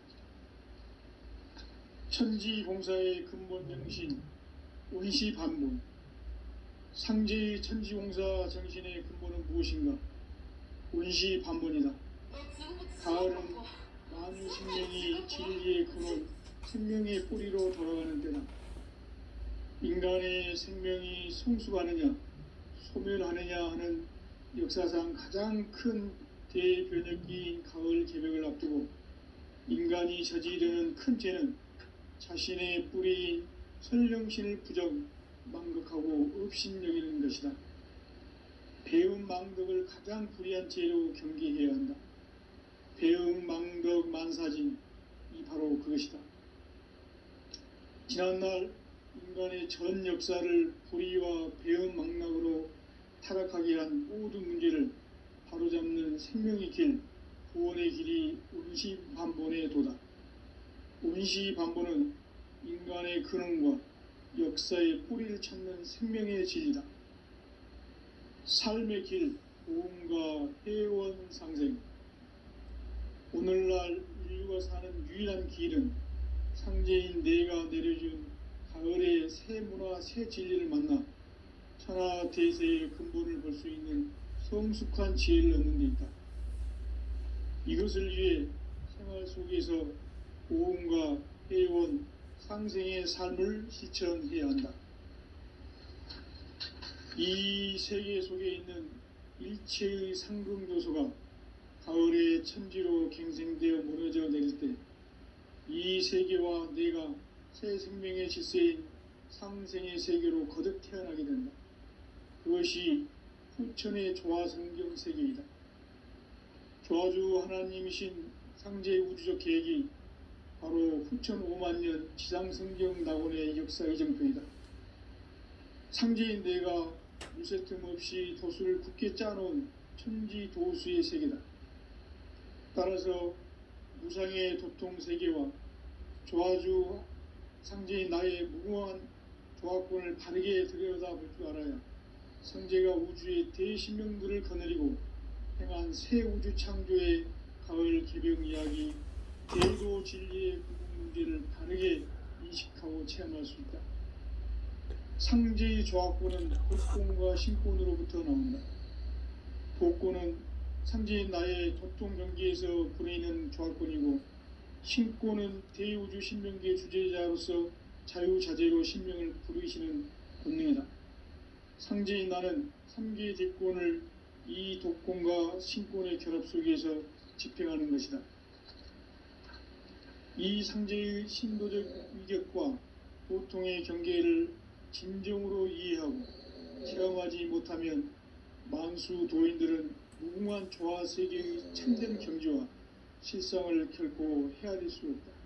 천지공사의 근본 정신 원시반본. 상제의 천지공사 정신의 근본은 무엇인가? 원시반본이다. 가을은 만유 생명이 진리의 근원, 생명의 뿌리로 돌아가는 때다. 인간의 생명이 성숙하느냐, 소멸하느냐 하는 역사상 가장 큰 대변혁기인 가을 개벽을 앞두고 인간이 저지르는 큰 죄는 자신의 뿌리인 선령신을 부정, 망극하고 업신여기는 것이다. 배음 망덕을 가장 불의한 죄로 경계해야 한다. 배음 망덕 만사진이 바로 그것이다. 지난날 인간의 전 역사를 불의와 배음 망락으로 타락하게 한 모든 문제를 바로잡는 생명의 길, 구원의 길이 원시반본의 도다. 원시반본은 인간의 근원과 역사의 뿌리를 찾는 생명의 진리다. 삶의 길, 보험과 회원 상생. 오늘날 인류가 사는 유일한 길은 상제인 내가 내려준 가을의 새 문화, 새 진리를 만나 천하 대세의 근본을 볼 수 있는 성숙한 지혜를 얻는 데 있다. 이것을 위해 생활 속에서 보험과 회원, 상생의 삶을 실천해야 한다. 이 세계 속에 있는 일체의 상금교소가 가을의 천지로 갱생되어 무너져 내릴 때 이 세계와 내가 새 생명의 질서인 상생의 세계로 거듭 태어나게 된다. 그것이 후천의 조화성경 세계이다. 조화주 하나님이신 상제 우주적 계획이 바로 후천 5만년 지상성경 낙원의 역사 이정표이다. 상제인 내가 무쇠틈 없이 도수를 굳게 짜놓은 천지도수의 세계다. 따라서 무상의 도통 세계와 조화주 상제인 나의 무궁한 조화권을 바르게 들여다볼 줄 알아야 상제가 우주의 대신명들을 거느리고 행한 새 우주 창조의 가을 개벽 이야기, 대도 진리의 구분 문제를 바르게 인식하고 체험할 수 있다. 상제의 조화권은 복권과 신권으로부터 나온다. 복권은 상제인 나의 도통 경계에서 부리는 조화권이고, 신권은 대우주 신명계 주제자로서 자유자재로 신명을 부르시는 본능이다. 상제인 나는 3계 대권을 이 독권과 신권의 결합 속에서 집행하는 것이다. 이 상제의 신도적 위격과 보통의 경계를 진정으로 이해하고 체험하지 못하면 만수 도인들은 무궁한 조화 세계의 참된 경지와 실상을 결코 헤아릴 수 없다.